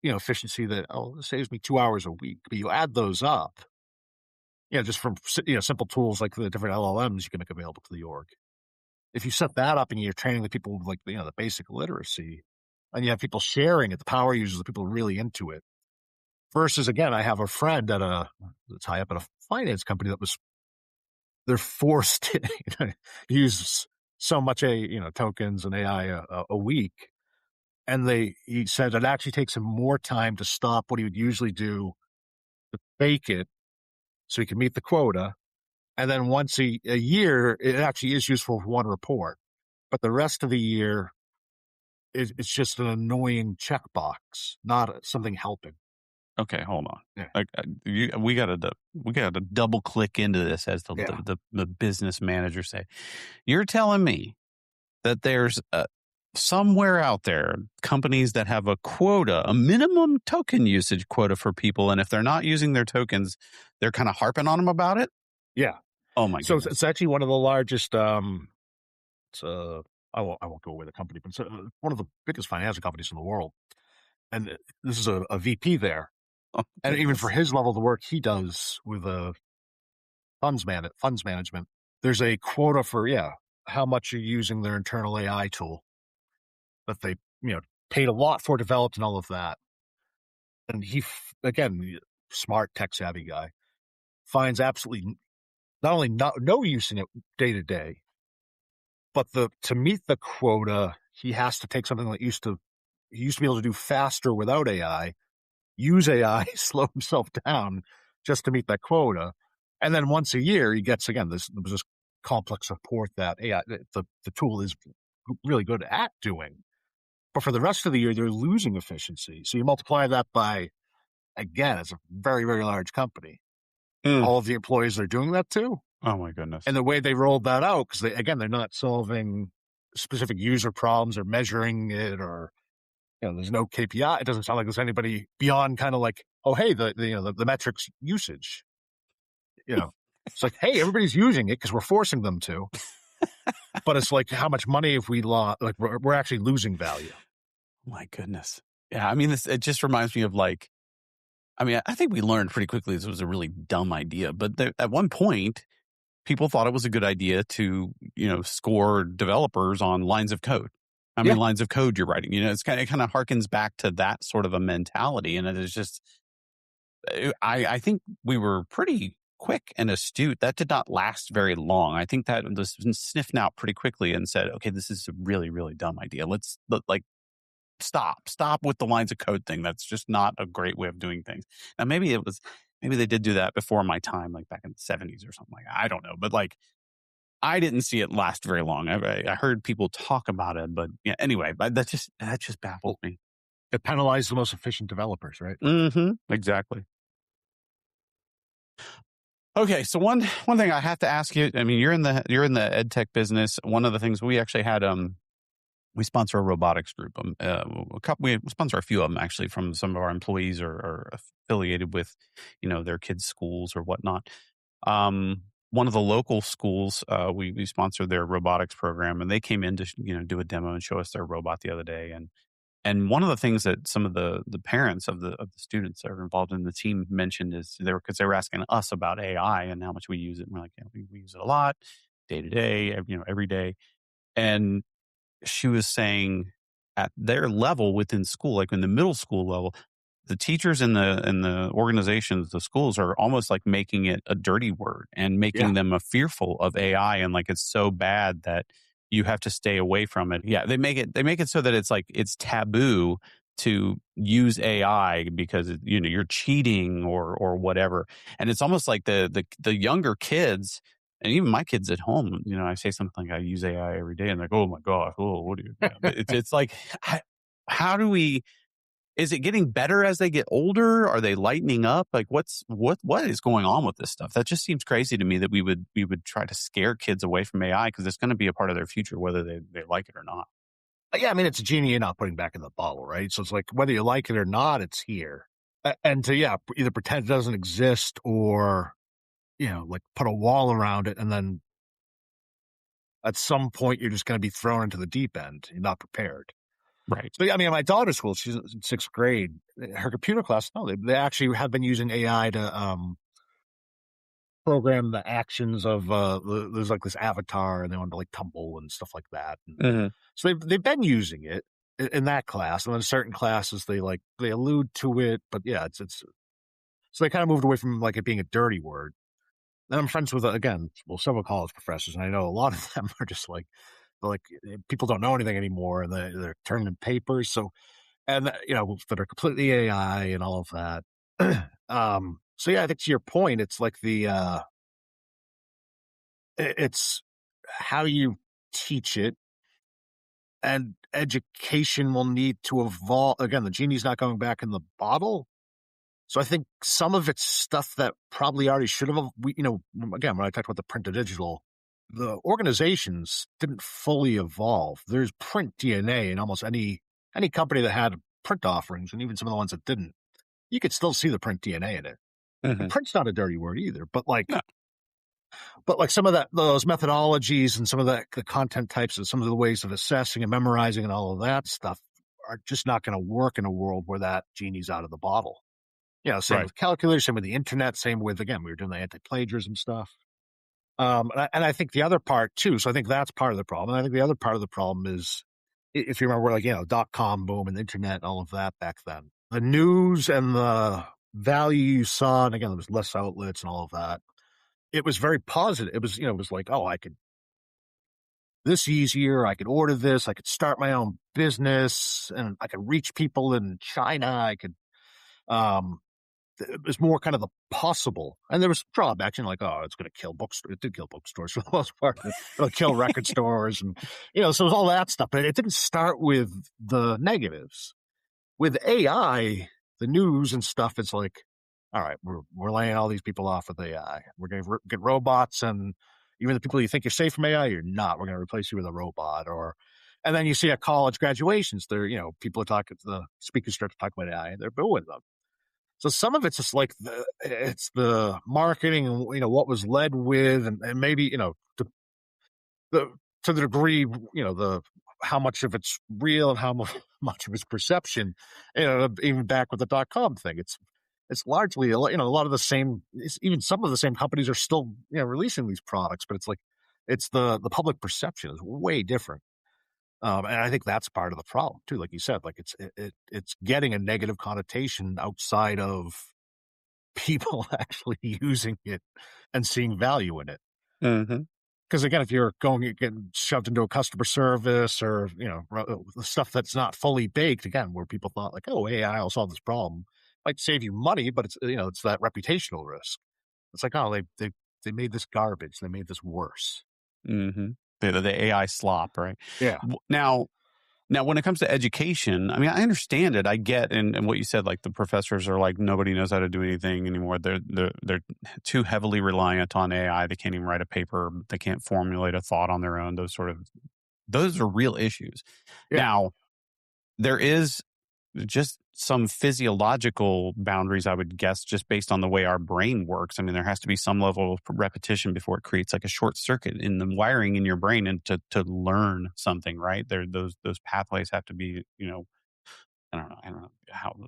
efficiency that, oh, this saves me 2 hours a week. But you add those up, just from simple tools like the different LLMs you can make available to the org. If you set that up and you're training the people with like the basic literacy, and you have people sharing it, the power users, the people really into it. Versus again, I have a friend at that's high up at a finance company that was they're forced to use so much tokens and AI a week. And he said it actually takes him more time to stop what he would usually do to fake it so he can meet the quota. And then once a year, it actually is useful for one report. But the rest of the year, it's just an annoying checkbox, not something helping. Okay, hold on. Yeah. Like we gotta double click into this, as the business manager say. You're telling me that there's somewhere out there companies that have a quota, a minimum token usage quota for people, and if they're not using their tokens, they're kind of harping on them about it. Yeah. Oh my So goodness. it's actually one of the largest. I won't go away the company, but it's one of the biggest financial companies in the world. And this is a VP there. Oh, and even for his level of the work he does with funds management, there's a quota for how much you're using their internal AI tool that they paid a lot for, developed, and all of that. And he, again, smart, tech savvy guy, finds absolutely not only no use in it day to day, but to meet the quota, he has to take something that he used to be able to do faster without AI, use AI, slow himself down just to meet that quota. And then once a year, he gets, again, this complex report that AI, the tool is really good at doing. But for the rest of the year, they're losing efficiency. So you multiply that by, again, it's a very, very large company. All of the employees are doing that too. Oh my goodness. And the way they rolled that out, because they're not solving specific user problems or measuring it, or there's no KPI. It doesn't sound like there's anybody beyond kind of like, oh, hey, the metrics usage. It's like, hey, everybody's using it because we're forcing them to. But it's like, how much money have we lost? Like, we're actually losing value. Oh my goodness. Yeah, I mean, it just reminds me of I think we learned pretty quickly this was a really dumb idea. But at one point, people thought it was a good idea to, score developers on lines of code. How many lines of code you're writing? It kind of harkens back to that sort of a mentality. And it is just, I think we were pretty quick and astute. That did not last very long. I think that was sniffed out pretty quickly and said, okay, this is a really, really dumb idea. Let's stop with the lines of code thing. That's just not a great way of doing things. Now, maybe they did do that before my time, like back in the 70s or something like that. I don't know. But I didn't see it last very long. I heard people talk about it, but anyway, that just baffles me. It penalized the most efficient developers, right? Mm-hmm. Exactly. Okay, so one thing I have to ask you. I mean, you're in the ed tech business. One of the things we actually had, we sponsor a robotics group. We sponsor a few of them actually from some of our employees are affiliated with, their kids' schools or whatnot. One of the local schools, we sponsored their robotics program, and they came in to do a demo and show us their robot the other day. And one of the things that some of the parents of the students that are involved in the team mentioned is because they were asking us about AI and how much we use it. And we're like, we use it a lot, day to day, every day. And she was saying at their level within school, like in the middle school level, the teachers in the organizations, the schools are almost like making it a dirty word and making them fearful of AI. And like, it's so bad that you have to stay away from it. Yeah. They make it so that it's like, it's taboo to use AI because, you're cheating or whatever. And it's almost like the younger kids, and even my kids at home, I say something like I use AI every day and they're like, oh my gosh, what do you do? It's like, how do we, is it getting better as they get older? Are they lightening up? Like what is going on with this stuff? That just seems crazy to me that we would try to scare kids away from AI because it's going to be a part of their future, whether they like it or not. Yeah. I mean, it's a genie you're not putting back in the bottle, right? So it's like, whether you like it or not, it's here. And to, either pretend it doesn't exist or, like put a wall around it. And then at some point you're just going to be thrown into the deep end. You're not prepared. Right. So, I mean, my daughter's school, she's in 6th grade. Her computer class, no, they actually have been using AI to program the actions of there's like this avatar, and they want to like tumble and stuff like that. So they've been using it in that class, and then certain classes they allude to it, but it's so they kind of moved away from like it being a dirty word. And I'm friends with several college professors, and I know a lot of them are just like people don't know anything anymore, and they're turning in papers. So, and that are completely AI and all of that. So yeah, I think to your point, it's like it's how you teach it, and education will need to evolve. Again, the genie's not going back in the bottle. So I think some of it's stuff that probably already should have, again, when I talked about the print to digital, the organizations didn't fully evolve. There's print DNA in almost any company that had print offerings, and even some of the ones that didn't. You could still see the print DNA in it. And Hmm. print's not a dirty word either, No. but like some of those methodologies and some of the content types and some of the ways of assessing and memorizing and all of that stuff are just not going to work in a world where that genie's out of the bottle. Same Right. with calculators, same with the internet, same with, again, we were doing the anti-plagiarism stuff. And I think the other part too, so I think that's part of the problem. And I think the other part of the problem is, if you remember, like, dot-com boom and the internet and all of that back then, the news and the value you saw, and again, there was less outlets and all of that. It was very positive. It was, it was like, oh, I could this easier. I could order this. I could start my own business, and I could reach people in China. I could, um, it was more kind of the possible. And there was drawbacks, like, oh, it's going to kill bookstores. It did kill bookstores for the most part. It'll kill record stores. And, so it was all that stuff. But it didn't start with the negatives. With AI, the news and stuff, it's like, all right, we're laying all these people off with AI. We're going to get robots, and even the people you think you're safe from AI, you're not. We're going to replace you with a robot. And then you see at college graduations, people are talking, the speakers start to talk about AI, and they're booing them. So some of it's just like it's the marketing, and what was led with, and maybe to the to the degree, the how much of it's real and how much of it's perception. Even back with the .com thing, it's largely a lot of the same. Even some of the same companies are still releasing these products, but it's like it's the public perception is way different. And I think that's part of the problem too. Like you said, like it's getting a negative connotation outside of people actually using it and seeing value in it. Hmm. Because again, if you're getting shoved into a customer service or stuff that's not fully baked, again, where people thought like, oh, AI will solve this problem, might save you money, but it's that reputational risk. It's like, oh, they made this garbage, they made this worse. Hmm. The AI slop, right? Yeah, Now, when it comes to education, I mean, I understand it. I get, and what you said, like the professors are like, nobody knows how to do anything anymore. They're too heavily reliant on AI. They can't even write a paper. They can't formulate a thought on their own. Those are real issues. yeah. Now, there is just some physiological boundaries, I would guess, just based on the way our brain works. I mean, there has to be some level of repetition before it creates like a short circuit in the wiring in your brain, and to learn something, right? Those pathways have to be, I don't know how the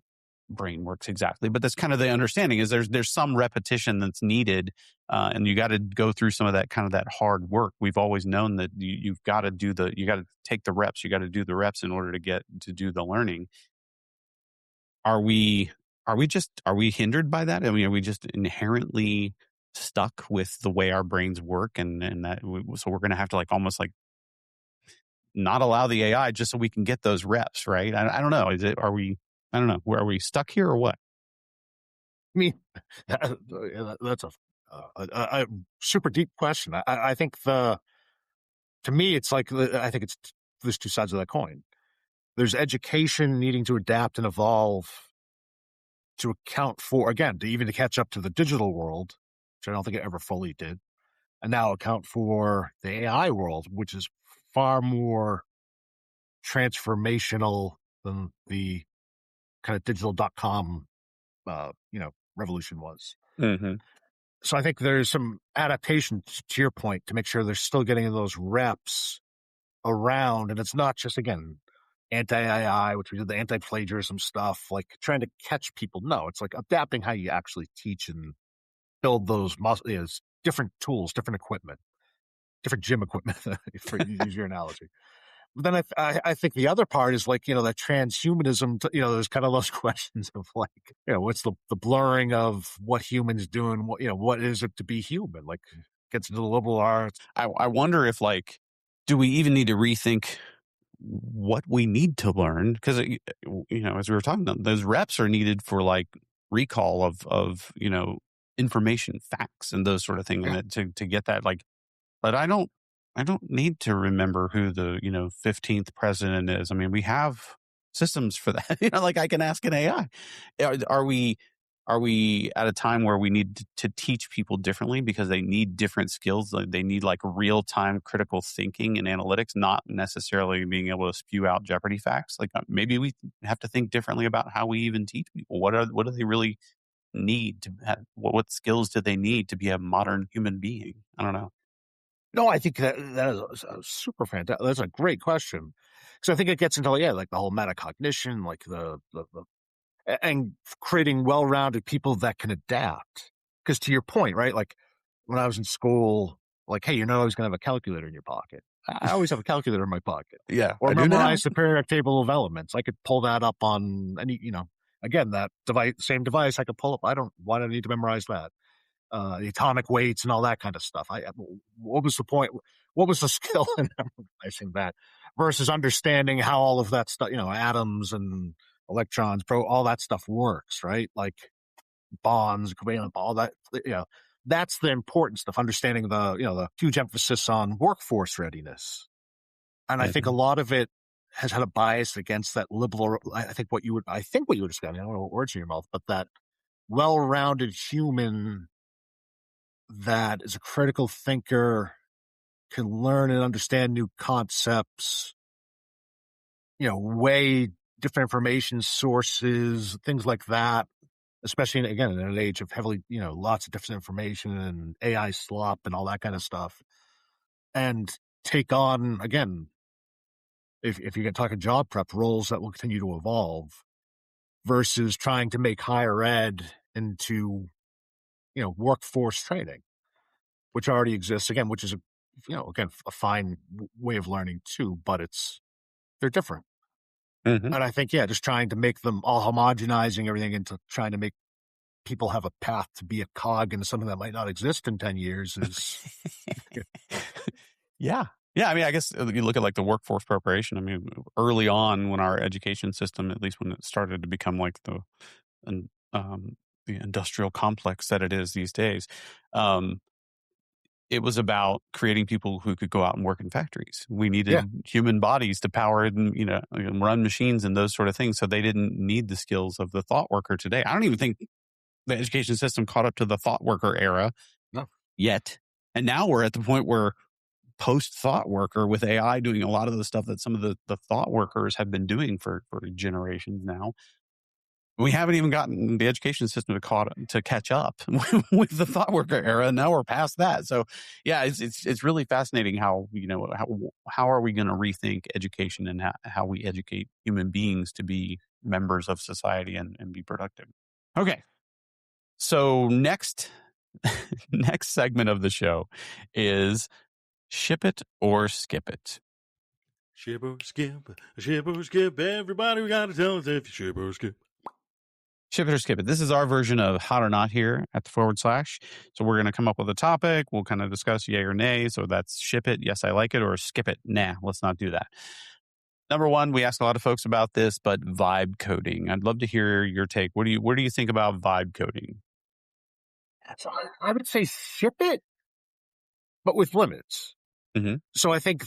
brain works exactly, but that's kind of the understanding is there's some repetition that's needed, and you got to go through some of that kind of that hard work. We've always known that you've got to you got to take the reps, you got to do the reps in order to do the learning. Are we are we hindered by that? I mean, are we just inherently stuck with the way our brains work, and so we're going to have to like almost like not allow the AI just so we can get those reps, right? I don't know. Are we? I don't know. Are we stuck here or what? I mean, that's a super deep question. I think to me, it's like, I think there's two sides of that coin. There's education needing to adapt and evolve to account for, again, to catch up to the digital world, which I don't think it ever fully did, and now account for the AI world, which is far more transformational than the kind of digital.com, revolution was. Mm-hmm. So I think there's some adaptation to your point to make sure they're still getting those reps around. And it's not just, again, anti-AI, which we did the anti-plagiarism stuff, like trying to catch people. No, it's like adapting how you actually teach and build those different tools, different equipment, different gym equipment, for use your analogy. But then I think the other part is like, that transhumanism, there's kind of those questions of like, what's the blurring of what humans do and what is it to be human? Like, gets into the liberal arts. I wonder if like, do we even need to rethink what we need to learn? Because as we were talking about, those reps are needed for like recall of information, facts, and those sort of things, and Yeah. to get that like. But I don't need to remember who the 15th president is. I mean, we have systems for that. Like I can ask an AI. Are we at a time where we need to teach people differently because they need different skills? Like they need like real time critical thinking and analytics, not necessarily being able to spew out Jeopardy facts. Like maybe we have to think differently about how we even teach people. What do they really need to have? What skills do they need to be a modern human being? I don't know. No, I think that is a super fantastic. That's a great question because I think it gets into like the whole metacognition, like and creating well-rounded people that can adapt. Because to your point, right? Like when I was in school, like, hey, you're not always going to have a calculator in your pocket. I always have a calculator in my pocket, Yeah, or I do now. memorize the periodic table of elements. I could pull that up on any, again, that device, same device. I could pull up. Why do I need to memorize that? The atomic weights and all that kind of stuff. What was the point? What was the skill in memorizing that versus understanding how all of that stuff, atoms and electrons, all that stuff works, right? Like bonds, covalent, all that, that's the important stuff. Understanding the huge emphasis on workforce readiness. And I think a Mhm. lot of it has had a bias against that liberal. I think what you were describing, I don't know words in your mouth, but that well-rounded human that is a critical thinker, can learn and understand new concepts, weigh different information sources, things like that, especially again, in an age of heavily, lots of different information and AI slop and all that kind of stuff. And take on, again, if you get talking job prep roles that will continue to evolve versus trying to make higher ed into, workforce training, which already exists again, which is again, a fine way of learning too, but they're different. Mhm. And I think, yeah, just trying to make them all homogenizing everything into trying to make people have a path to be a cog in something that might not exist in 10 years is, Yeah. Yeah, I mean, I guess you look at like the workforce preparation. I mean, early on when our education system, at least when it started to become like and, the industrial complex that it is these days, um, it was about creating people who could go out and work in factories. We yeah, needed human bodies to power and run machines and those sort of things. So they didn't need the skills of the thought worker today. I don't even think the education system caught up to the thought worker era no, yet. And now we're at the point where post thought worker with AI doing a lot of the stuff that some of the thought workers have been doing for generations now. We haven't even gotten the education system to catch up with the thought worker era. And now we're past that. So yeah, it's really fascinating how are we going to rethink education and how we educate human beings to be members of society and be productive. Okay. So next segment of the show is ship it or skip it. Ship or skip, everybody we gotta tell us if you ship or skip. Ship it or skip it. This is our version of hot or not here at the /. So we're going to come up with a topic. We'll kind of discuss yay or nay. So that's ship it. Yes, I like it. Or skip it. Nah, let's not do that. Number one, we ask a lot of folks about this, but vibe coding. I'd love to hear your take. What do you think about vibe coding? so I would say ship it, but with limits. Mm-hmm. So I think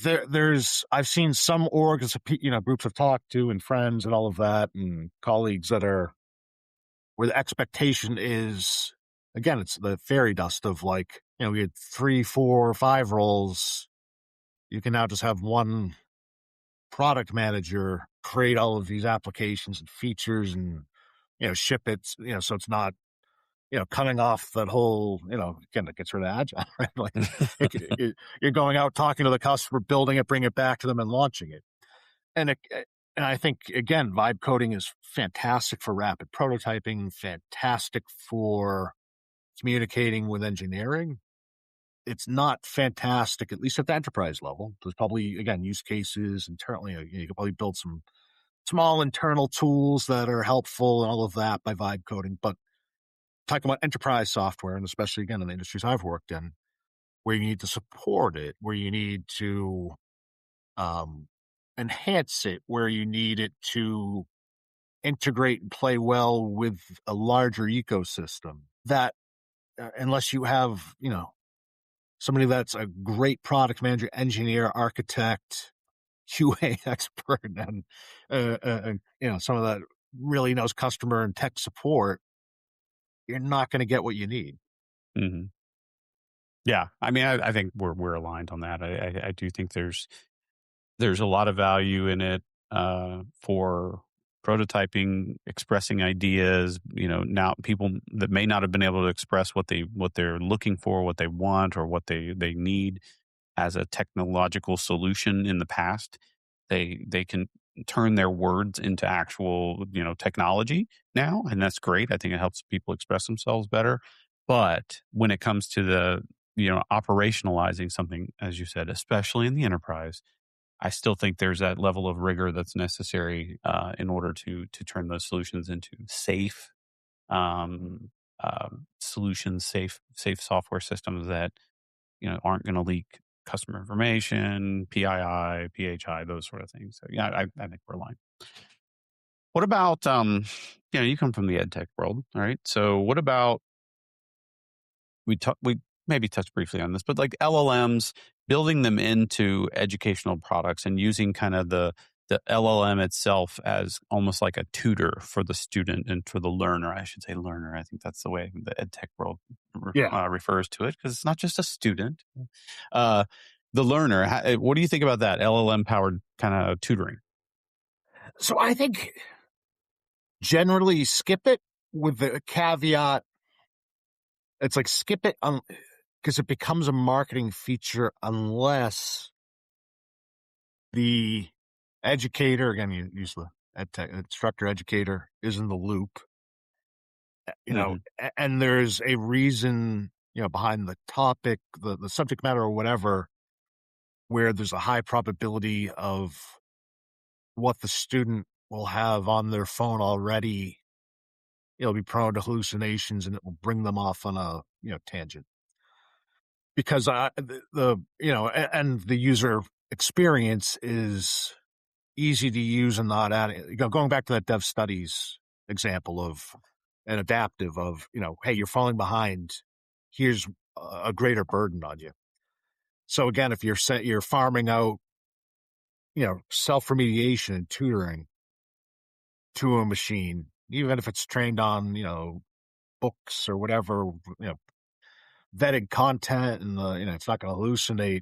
I've seen some orgs, groups I've talked to and friends and all of that and colleagues where the expectation is, again, it's the fairy dust of like, we had 3, 4, 5 roles. You can now just have one product manager create all of these applications and features and, ship it, so it's not, coming off that whole, again, it gets rid of agile, right? Like you're going out, talking to the customer, building it, bring it back to them and launching it. And and I think, again, vibe coding is fantastic for rapid prototyping, fantastic for communicating with engineering. It's not fantastic, at least at the enterprise level. There's probably, again, use cases internally. You could probably build some small internal tools that are helpful and all of that by vibe coding. But talking about enterprise software, and especially, again, in the industries I've worked in, where you need to support it, where you need to um, enhance it, where you need it to integrate and play well with a larger ecosystem. That unless you have, somebody that's a great product manager, engineer, architect, QA expert, and some of that really knows customer and tech support, you're not going to get what you need. Mm-hmm. Yeah, I mean, I think we're aligned on that. I do think there's a lot of value in it for prototyping, expressing ideas. Now people that may not have been able to express what they're looking for, what they want, or what they need as a technological solution in the past, they can turn their words into actual technology now, and that's great. I think it helps people express themselves better. But when it comes to the operationalizing something, as you said, especially in the enterprise, I still think there's that level of rigor that's necessary in order to turn those solutions into safe solutions, safe software systems that aren't going to leak customer information, PII, PHI, those sort of things. So yeah, I think we're aligned. What about you come from the ed tech world, all right? So what about we maybe touched briefly on this, but like LLMs, building them into educational products and using kind of the LLM itself as almost like a tutor for the student and for the learner. I should say learner. I think that's the way the ed tech world refers to it, because it's not just a student. The learner, what do you think about that LLM powered kind of tutoring? So I think generally skip it, with the caveat. It's like skip it because it becomes a marketing feature unless the educator, again, you use the ed tech instructor educator, is in the loop. And there's a reason, behind the topic, the subject matter or whatever, where there's a high probability of what the student will have on their phone already. It'll be prone to hallucinations, and it will bring them off on a tangent. Because and the user experience is easy to use and not adding. Going back to that dev studies example of an adaptive of, hey, you're falling behind. Here's a greater burden on you. So again, if you're farming out, self-remediation and tutoring to a machine, even if it's trained on, books or whatever, vetted content, and it's not going to hallucinate,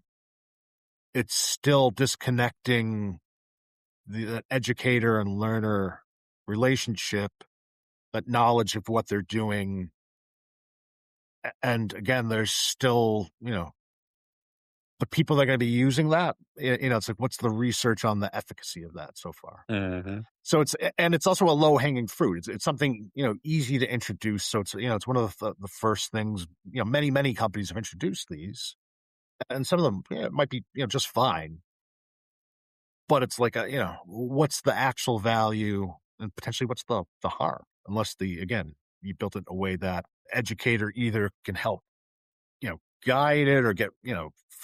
it's still disconnecting the educator and learner relationship, that knowledge of what they're doing. And again, there's still, the people that are going to be using that, it's like, what's the research on the efficacy of that so far? Mm-hmm. So it's also a low hanging fruit. It's something, easy to introduce. So it's, it's one of the first things, many companies have introduced these, and some of them might be, just fine. But it's like, what's the actual value, and potentially what's the harm? Unless again, you built it in a way that educator either can help, guide it, or get,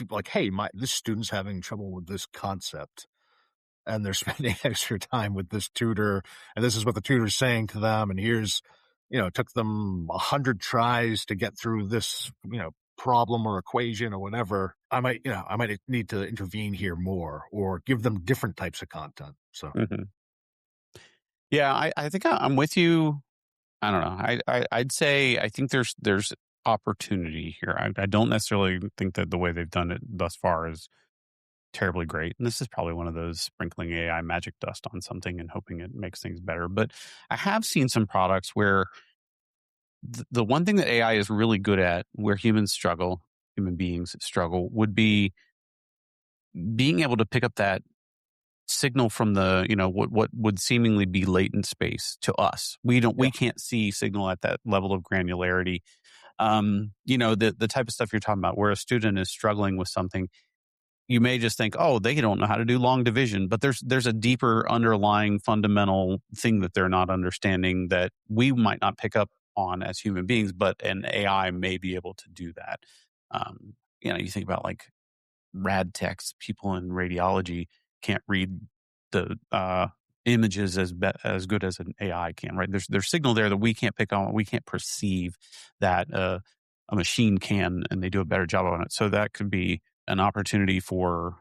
like, hey, this student's having trouble with this concept, and they're spending extra time with this tutor, and this is what the tutor's saying to them, and here's, it took them 100 tries to get through this, problem or equation or whatever. I might need to intervene here more, or give them different types of content. So, yeah, I think I'm with you. I don't know. I'd say I think there's opportunity here. I don't necessarily think that the way they've done it thus far is terribly great. And this is probably one of those sprinkling AI magic dust on something and hoping it makes things better. But I have seen some products where the one thing that AI is really good at, where human beings struggle, would be being able to pick up that signal from the, what would seemingly be latent space to us. We can't see signal at that level of granularity. The type of stuff you're talking about, where a student is struggling with something, you may just think, oh, they don't know how to do long division, but there's a deeper underlying fundamental thing that they're not understanding that we might not pick up on as human beings, but an AI may be able to do that. You think about like rad techs, people in radiology can't read the images as good as an AI can, right? There's signal there that we can't pick on, we can't perceive that a machine can, and they do a better job on it. So that could be an opportunity for,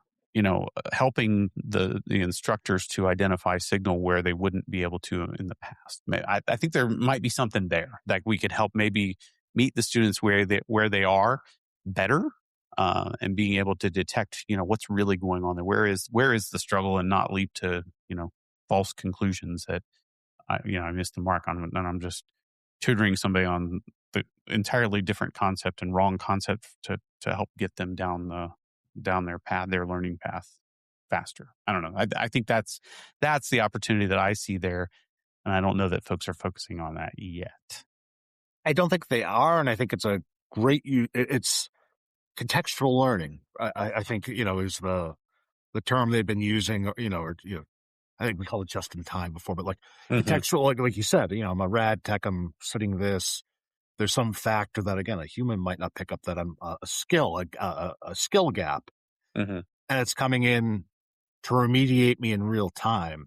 helping the instructors to identify signal where they wouldn't be able to in the past. I think there might be something there that we could help maybe meet the students where they are better, and being able to detect, what's really going on there. Where is the struggle, and not leap to, false conclusions that I missed the mark on, and I'm just tutoring somebody on the entirely different concept and wrong concept to help get them down their path, their learning path faster. I don't know. I think that's the opportunity that I see there, and I don't know that folks are focusing on that yet. I don't think they are, and I think it's it's contextual learning. I think is the term they've been using, I think we call it just in time before, but like contextual, like you said, I'm a rad tech, I'm studying this. There's some factor that, again, a human might not pick up, that I'm a skill gap, and it's coming in to remediate me in real time,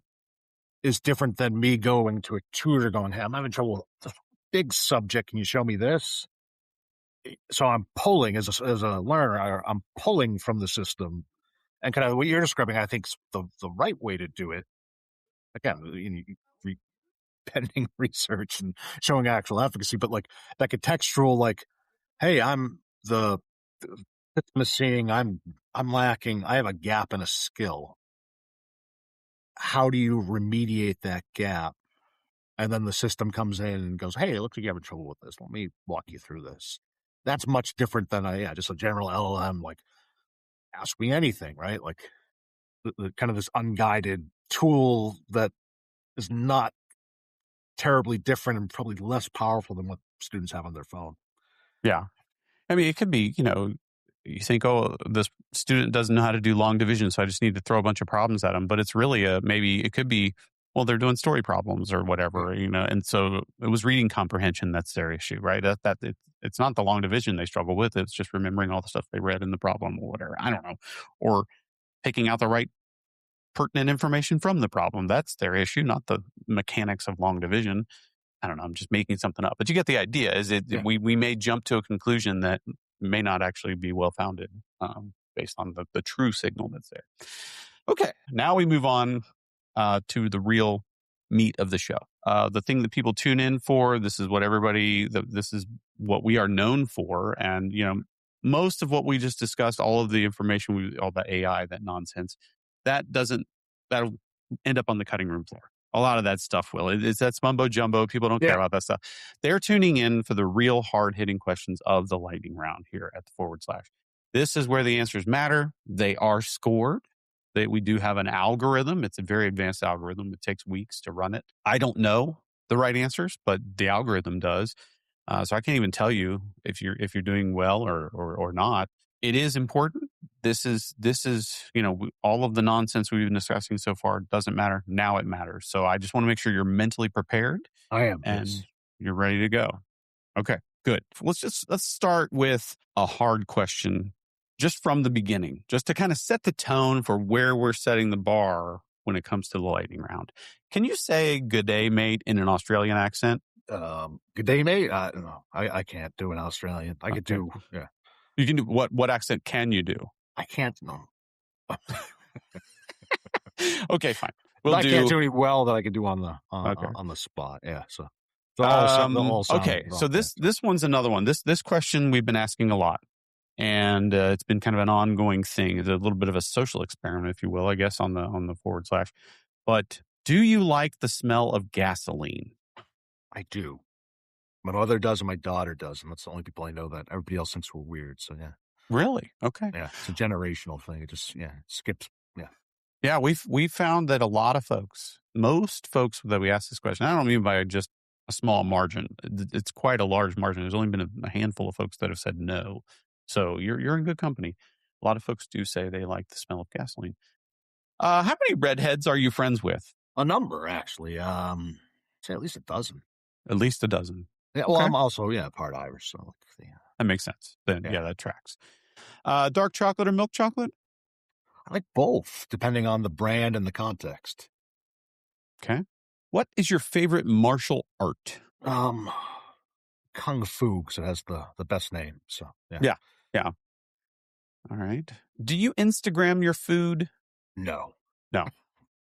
is different than me going to a tutor going, hey, I'm having trouble with a big subject. Can you show me this? So I'm pulling as a learner, I'm pulling from the system, and kind of what you're describing, I think, is the right way to do it. Again, pending research and showing actual efficacy, but like that contextual, like, hey, I'm the system is seeing I'm lacking, I have a gap in a skill. How do you remediate that gap? And then the system comes in and goes, hey, it looks like you're having trouble with this. Let me walk you through this. That's much different than just a general LLM, like, ask me anything, right? Like the kind of this unguided tool that is not terribly different and probably less powerful than what students have on their phone. Yeah. I mean, it could be, you think, oh, this student doesn't know how to do long division, so I just need to throw a bunch of problems at them. But it's really maybe it could be, well, they're doing story problems or whatever, and so it was reading comprehension that's their issue, right? It's not the long division they struggle with. It's just remembering all the stuff they read in the problem or whatever. I don't know. Or picking out the right pertinent information from the problem. That's their issue, not the mechanics of long division. I don't know. I'm just making something up, but you get the idea. We may jump to a conclusion that may not actually be well founded, based on the true signal that's there. Okay, now we move on to the real meat of the show. The thing that people tune in for. This is what this is what we are known for, and most of what we just discussed, all of the information, all the AI, that nonsense, that'll end up on the cutting room floor. A lot of that stuff will. That's mumbo jumbo. People don't care about that stuff. They're tuning in for the real hard hitting questions of the lightning round here at the /. This is where the answers matter. They are scored. We do have an algorithm. It's a very advanced algorithm. It takes weeks to run it. I don't know the right answers, but the algorithm does. So I can't even tell you if you're doing well or not. It is important. This is all of the nonsense we've been discussing so far doesn't matter. Now it matters. So I just want to make sure you're mentally prepared. I am, and yes. You're ready to go. Okay, good. Let's start with a hard question, just from the beginning, just to kind of set the tone for where we're setting the bar when it comes to the lightning round. Can you say "good day, mate" in an Australian accent? Good day, mate. No, I can't do an Australian. I could do, yeah. You can do what accent can you do? I can't. No. Okay, fine. I can't do any well that I could do on the spot. Yeah. So okay. So this one's another one. This question we've been asking a lot, and it's been kind of an ongoing thing. It's a little bit of a social experiment, if you will, I guess, on the /. But do you like the smell of gasoline? I do. My mother does and my daughter does, and that's the only people I know that. Everybody else thinks we're weird, so yeah. Really? Okay. Yeah, it's a generational thing. It just, it skips, yeah. Yeah, we've found that a lot of folks, most folks that we ask this question, I don't mean by just a small margin. It's quite a large margin. There's only been a handful of folks that have said no. So you're in good company. A lot of folks do say they like the smell of gasoline. How many redheads are you friends with? A number, actually. Say at least a dozen. At least a dozen. Yeah, well, I'm also, part Irish, so that makes sense. Then that tracks. Dark chocolate or milk chocolate? I like both, depending on the brand and the context. Okay. What is your favorite martial art? Kung Fu, because it has the best name. So Yeah. All right. Do you Instagram your food? No. No.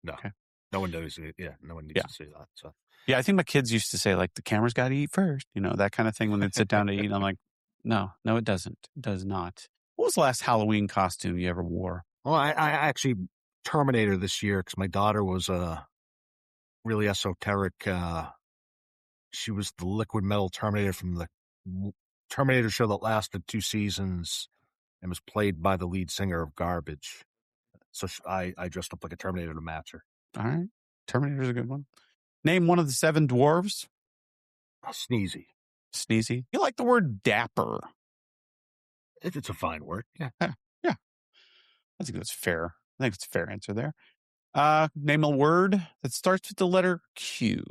Okay. No one knows it. Yeah, no one needs to see that. So yeah, I think my kids used to say like the camera's got to eat first, that kind of thing when they'd sit down to eat. And I'm like, no, it doesn't. It does not. What was the last Halloween costume you ever wore? Well, I actually Terminator this year because my daughter was really esoteric. She was the liquid metal Terminator from the Terminator show that lasted 2 seasons and was played by the lead singer of Garbage. So I dressed up like a Terminator to match her. All right. Terminator's a good one. Name one of the 7 dwarves. Sneezy. Sneezy. You like the word dapper. It's a fine word. Yeah. Yeah. I think that's fair. I think it's a fair answer there. Name a word that starts with the letter Q.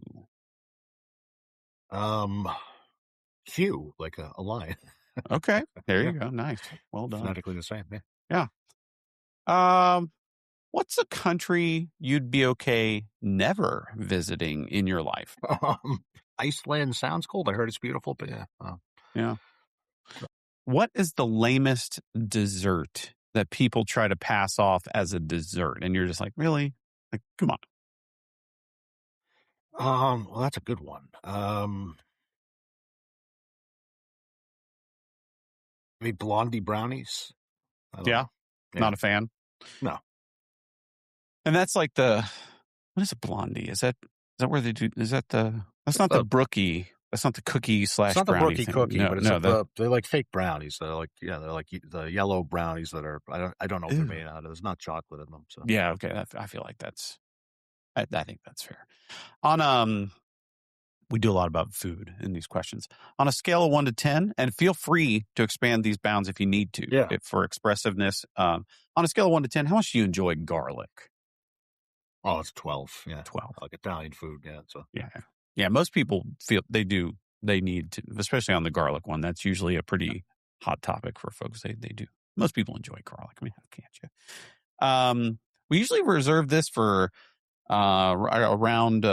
Q, like a lion. Okay. There you go. Nice. Well done. Phonetically the same. Yeah. What's a country you'd be okay never visiting in your life? Iceland sounds cool. I heard it's beautiful, but yeah. Yeah. What is the lamest dessert that people try to pass off as a dessert? And you're just like, really? Like, come on. Well, that's a good one. Maybe Blondie brownies. I don't know. Not a fan. No. And that's like what is a Blondie? Is that where they do? Is that that's not the brookie. That's not the cookie / It's not the brownie brookie thing. cookie, No, but it's they're like fake brownies. They're like the yellow brownies that are I don't know what they're made out of. There's not chocolate in them. So yeah, okay. I feel like I think that's fair. On we do a lot about food in these questions. On a scale of 1 to 10, and feel free to expand these bounds if you need to. Yeah. For expressiveness. On a scale of 1 to 10, how much do you enjoy garlic? Oh, it's 12. Yeah, 12. Like Italian food. Yeah. So yeah. Most people feel they need to, especially on the garlic one. That's usually a pretty hot topic for folks. They do. Most people enjoy garlic. I mean, how can't you? We usually reserve this for around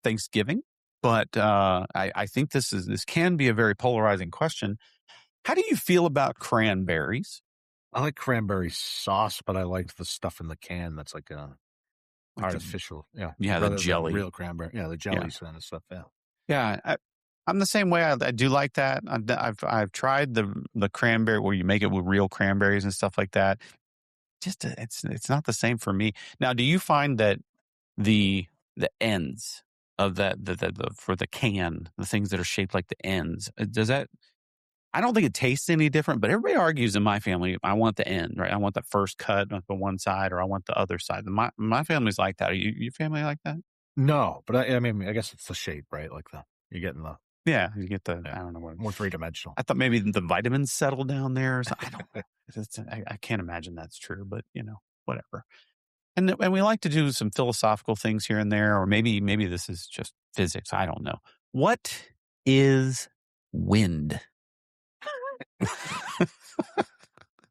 Thanksgiving, but I think this can be a very polarizing question. How do you feel about cranberries? I like cranberry sauce, but I like the stuff in the can that's like artificial. The jelly, real cranberry. Yeah, the jellies kind of stuff. Yeah. I'm the same way. I do like that. I've tried the cranberry where you make it with real cranberries and stuff like that. Just it's not the same for me. Now, do you find that the ends of that for the can, the things that are shaped like the ends, does that? I don't think it tastes any different, but everybody argues in my family, I want the end, right? I want the first cut on the one side, or I want the other side. My family's like that. Are your family like that? No, but I mean, I guess it's the shape, right? Like you're getting the. Yeah, you get the, I don't know what. More 3-dimensional. I thought maybe the vitamins settle down there. I don't, I can't imagine that's true, but whatever. And we like to do some philosophical things here and there, or maybe this is just physics. I don't know. What is wind?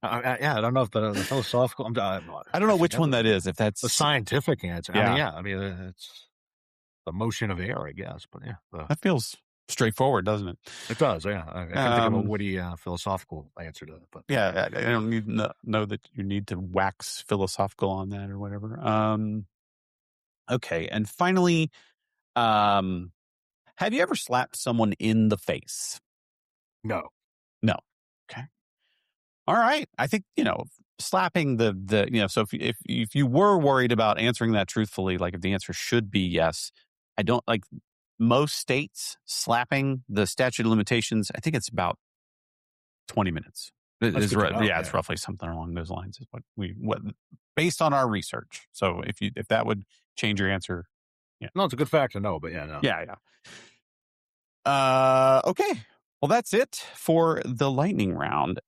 I don't know if the philosophical. I don't know which one that is. If that's the scientific answer. Yeah. I mean, it's the motion of air, I guess. But that feels straightforward, doesn't it? It does. Yeah, I can think of a witty philosophical answer to it. But yeah, I don't need know that you need to wax philosophical on that or whatever. Okay, and finally, have you ever slapped someone in the face? No. Okay. All right. I think, slapping so if you were worried about answering that truthfully, like if the answer should be yes, I don't like most states slapping the statute of limitations. I think it's about 20 minutes. It's roughly something along those lines is what based on our research. So if that would change your answer. Yeah. No, it's a good fact to know, but no. Yeah. Okay. Well, that's it for the lightning round.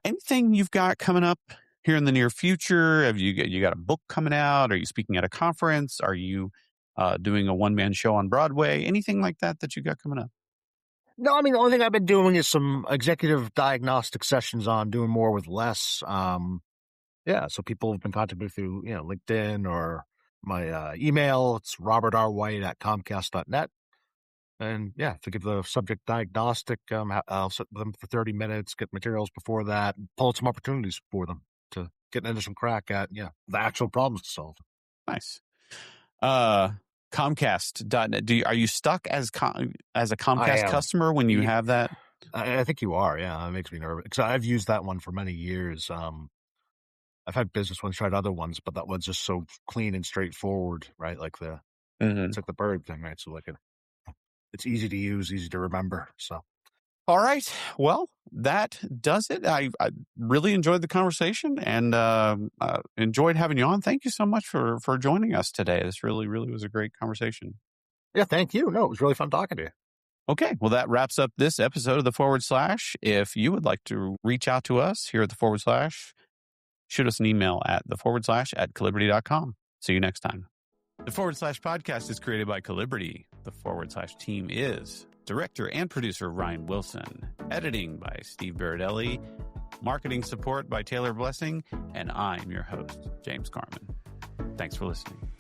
Anything you've got coming up here in the near future? Have you got a book coming out? Are you speaking at a conference? Are you doing a one-man show on Broadway? Anything like that you got coming up? No, I mean, the only thing I've been doing is some executive diagnostic sessions on doing more with less. So people have been contacting me through, LinkedIn or my email. It's robertrwhite@comcast.net. And yeah, to give the subject diagnostic, I'll sit with them for 30 minutes, get materials before that, and pull out some opportunities for them to get an initial crack at, the actual problems to solve. Nice. Comcast.net. Are you stuck as a Comcast customer when you have that? I think you are. Yeah, it makes me nervous because I've used that one for many years. I've had business ones, tried other ones, but that one's just so clean and straightforward, right? Like it's like the bird thing, right? So it's easy to use, easy to remember. So, all right. Well, that does it. I really enjoyed the conversation and enjoyed having you on. Thank you so much for joining us today. This really, really was a great conversation. Yeah, thank you. No, it was really fun talking to you. Okay. Well, that wraps up this episode of the Forward Slash. If you would like to reach out to us here at the Forward Slash, shoot us an email at @calibrity.com. See you next time. The Forward Slash podcast is created by Calibrity. The Forward Slash team is director and producer Ryan Wilson, editing by Steve Baradelli, marketing support by Taylor Blessing, and I'm your host, James Carman. Thanks for listening.